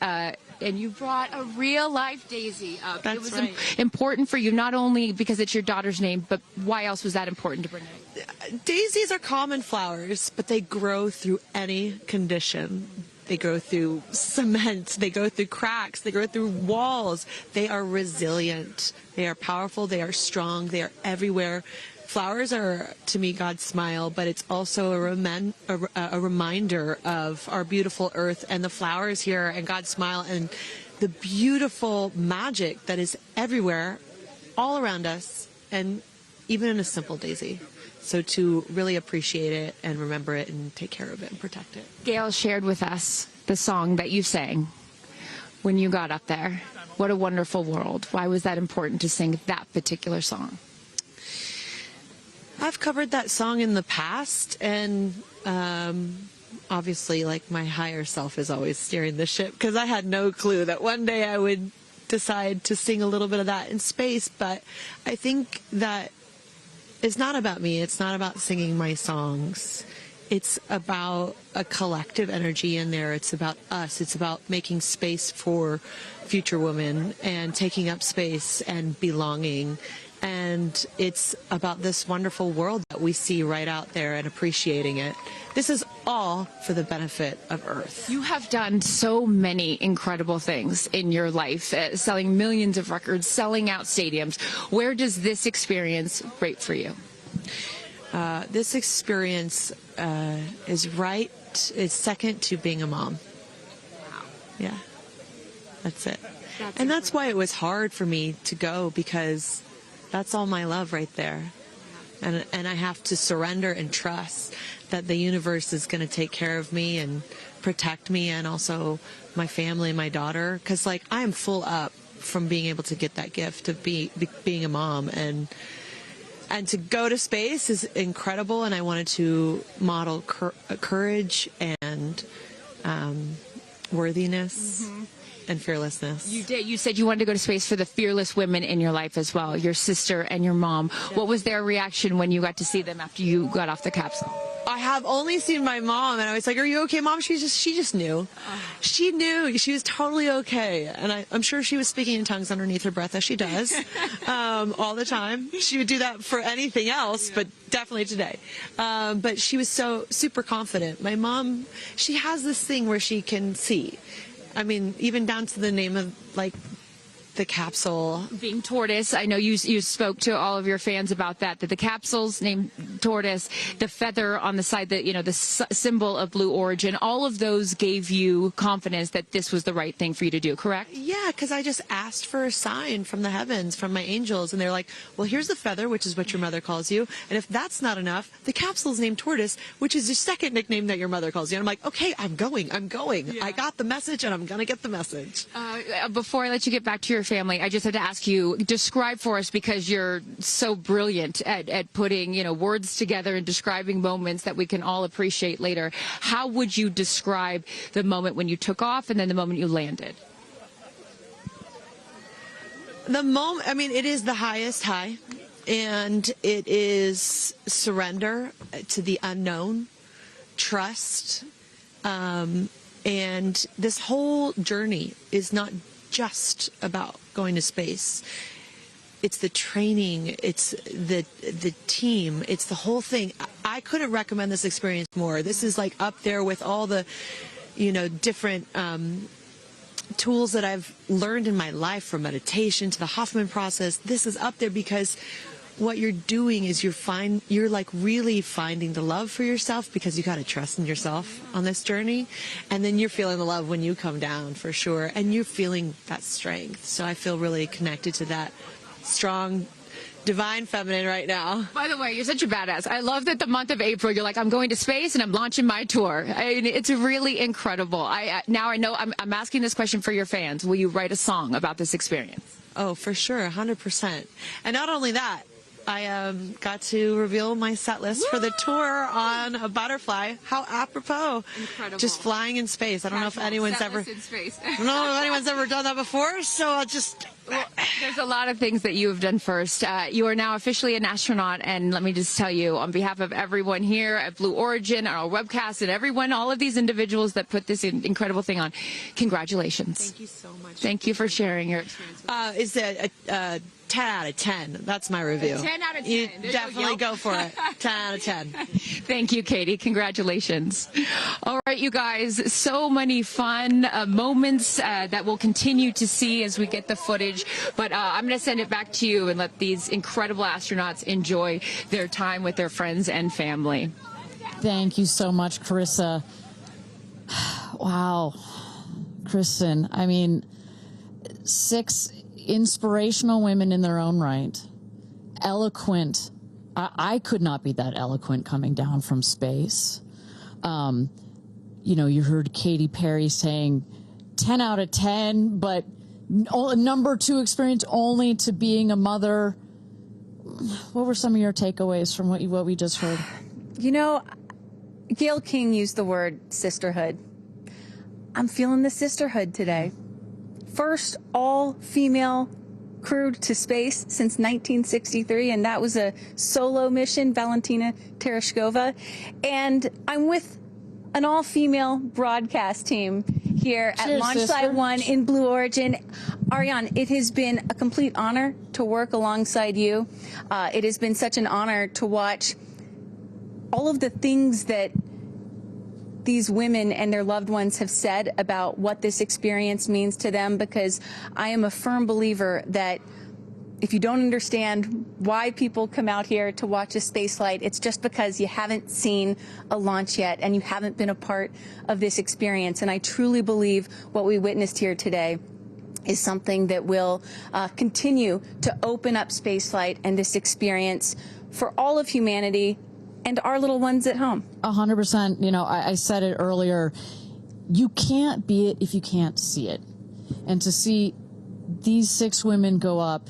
And you brought a real life Daisy up. That's it was right. important for you, not only because it's your daughter's name, but why else was that important to bring it? Daisies are common flowers, but they grow through any condition. They go through cement, they go through cracks, they go through walls. They are resilient. They are powerful, they are strong, they are everywhere. Flowers are, to me, God's smile, but it's also a reminder of our beautiful earth and the flowers here and God's smile and the beautiful magic that is everywhere, all around us, and even in a simple daisy. So to really appreciate it and remember it and take care of it and protect it. Gayle shared with us the song that you sang when you got up there. What a wonderful world. Why was that important to sing that particular song? I've covered that song in the past, and obviously, like, my higher self is always steering the ship, because I had no clue that one day I would decide to sing a little bit of that in space. But I think that it's not about me. It's not about singing my songs. It's about a collective energy in there. It's about us. It's about making space for future women and taking up space and belonging. And it's about this wonderful world that we see right out there and appreciating it. This is all for the benefit of Earth. You have done so many incredible things in your life, selling millions of records, selling out stadiums. Where does this experience rate for you? This experience is second to being a mom. Wow. Yeah, that's it. And that's why it was hard for me to go, because that's all my love right there. And I have to surrender and trust that the universe is going to take care of me and protect me, and also my family and my daughter. Because, like, I am full up from being able to get that gift of being a mom. And to go to space is incredible. And I wanted to model courage and worthiness. And fearlessness. You did. You said you wanted to go to space for the fearless women in your life as well, your sister and your mom. Yeah. What was their reaction when you got to see them after you got off the capsule? I have only seen my mom, and I was like, "Are you okay, Mom?" She just knew. She knew. She was totally okay. And I'm sure she was speaking in tongues underneath her breath, as she does all the time. She would do that for anything else, but definitely today. But she was so super confident. My mom, she has this thing where she can see. I mean, even down to the name of, like, the capsule being tortoise. I know you spoke to all of your fans about that the capsule's named tortoise, the feather on the side, that, you know, the symbol of Blue Origin, all of those gave you confidence that this was the right thing for you to do, correct? Yeah, because I just asked for a sign from the heavens, from my angels, and they're like, well, here's the feather, which is what your mother calls you, and if that's not enough, the capsule's named Tortoise, which is your second nickname that your mother calls you. And I'm like, okay, I'm going. Yeah. I got the message, and I'm going to get the message. Before I let you get back to your family, I just have to ask you, describe for us, because you're so brilliant at putting, you know, words together and describing moments that we can all appreciate later. How would you describe the moment when you took off and then the moment you landed? The moment, I mean, it is the highest high, and it is surrender to the unknown, trust, and this whole journey is not just about going to space. It's the training, it's the team, it's the whole thing. I couldn't recommend this experience more. This is like up there with all the, you know, different tools that I've learned in my life, from meditation to the Hoffman process. This is up there because what you're doing is you're like really finding the love for yourself, because you got to trust in yourself on this journey, and then you're feeling the love when you come down, for sure, and you're feeling that strength. So I feel really connected to that strong divine feminine right now. By the way, you're such a badass. I love that the month of April, you're like, I'm going to space and I'm launching my tour. I mean, it's really incredible. Now I know I'm asking this question for your fans. Will you write a song about this experience? Oh, for sure, 100%. And not only that, I got to reveal my set list for the tour on a butterfly. How apropos. Incredible. Just flying in space. I don't know if anyone's ever in space. I don't know if anyone's ever done that before, so I'll just There's a lot of things that you have done first. You are now officially an astronaut, and let me just tell you, on behalf of everyone here at Blue Origin, our webcast, and everyone, all of these individuals that put this incredible thing on, congratulations. Thank you so much. Thank you for sharing your experience. Is it a 10 out of 10? That's my review. 10 out of 10. You There's definitely no go for it. 10 out of 10. Thank you, Katy. Congratulations. All right, you guys, so many fun moments that we'll continue to see as we get the footage. But I'm going to send it back to you and let these incredible astronauts enjoy their time with their friends and family. Thank you so much, Carissa. Wow. Kristen, I mean, 6 inspirational women in their own right, eloquent. I could not be that eloquent coming down from space. You know, you heard Katy Perry saying 10 out of 10, but number 2 experience only to being a mother. What were some of your takeaways from what we just heard? You know, Gayle King used the word sisterhood. I'm feeling the sisterhood today. First all-female crew to space since 1963, and that was a solo mission, Valentina Tereshkova. And I'm with an all-female broadcast team here at Cheers, Launch sister. Site 1 in Blue Origin. Ariane, it has been a complete honor to work alongside you. It has been such an honor to watch all of the things that these women and their loved ones have said about what this experience means to them, because I am a firm believer that if you don't understand why people come out here to watch a space flight, it's just because you haven't seen a launch yet and you haven't been a part of this experience. And I truly believe what we witnessed here today is something that will continue to open up spaceflight and this experience for all of humanity and our little ones at home. 100%. You know, I said it earlier. You can't be it if you can't see it. And to see these 6 women go up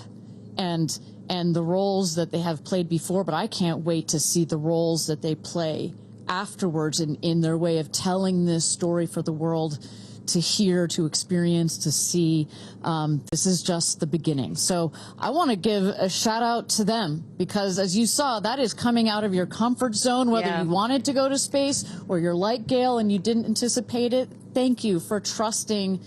and the roles that they have played before, but I can't wait to see the roles that they play afterwards in their way of telling this story for the world to hear, to experience, to see. This is just the beginning. So I want to give a shout out to them, because as you saw, that is coming out of your comfort zone, whether you wanted to go to space or you're like Gayle and you didn't anticipate it. Thank you for trusting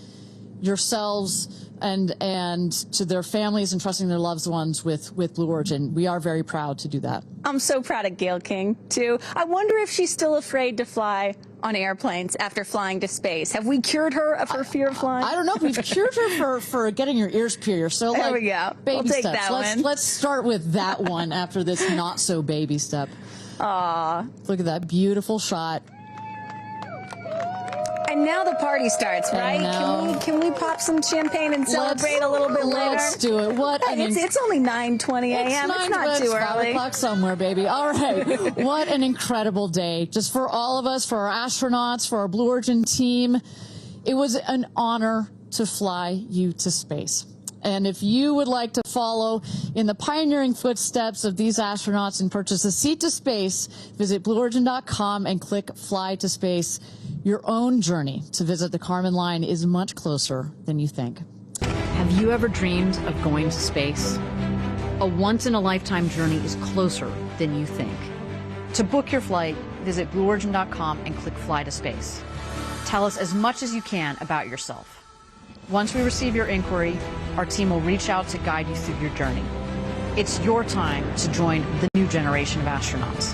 yourselves and to their families and trusting their loved ones with Blue Origin. We are very proud to do that. I'm so proud of Gayle King, too. I wonder if she's still afraid to fly on airplanes after flying to space. Have we cured her of her fear of flying? I don't know. We've cured her for getting your ears pierced. So there like, we go. Baby We'll take steps. that one. Let's start with that one after this not so baby step. Aw. Look at that beautiful shot. And now the party starts, right? Can we pop some champagne and celebrate a little bit later? Let's do it. It's only 9:20 a.m. It's not too early. 5 o'clock somewhere, baby. All right. What an incredible day. Just for all of us, for our astronauts, for our Blue Origin team. It was an honor to fly you to space. And if you would like to follow in the pioneering footsteps of these astronauts and purchase a seat to space, visit BlueOrigin.com and click Fly to Space. Your own journey to visit the Kármán line is much closer than you think. Have you ever dreamed of going to space? A once-in-a-lifetime journey is closer than you think. To book your flight, visit BlueOrigin.com and click Fly to Space. Tell us as much as you can about yourself. Once we receive your inquiry, our team will reach out to guide you through your journey. It's your time to join the new generation of astronauts.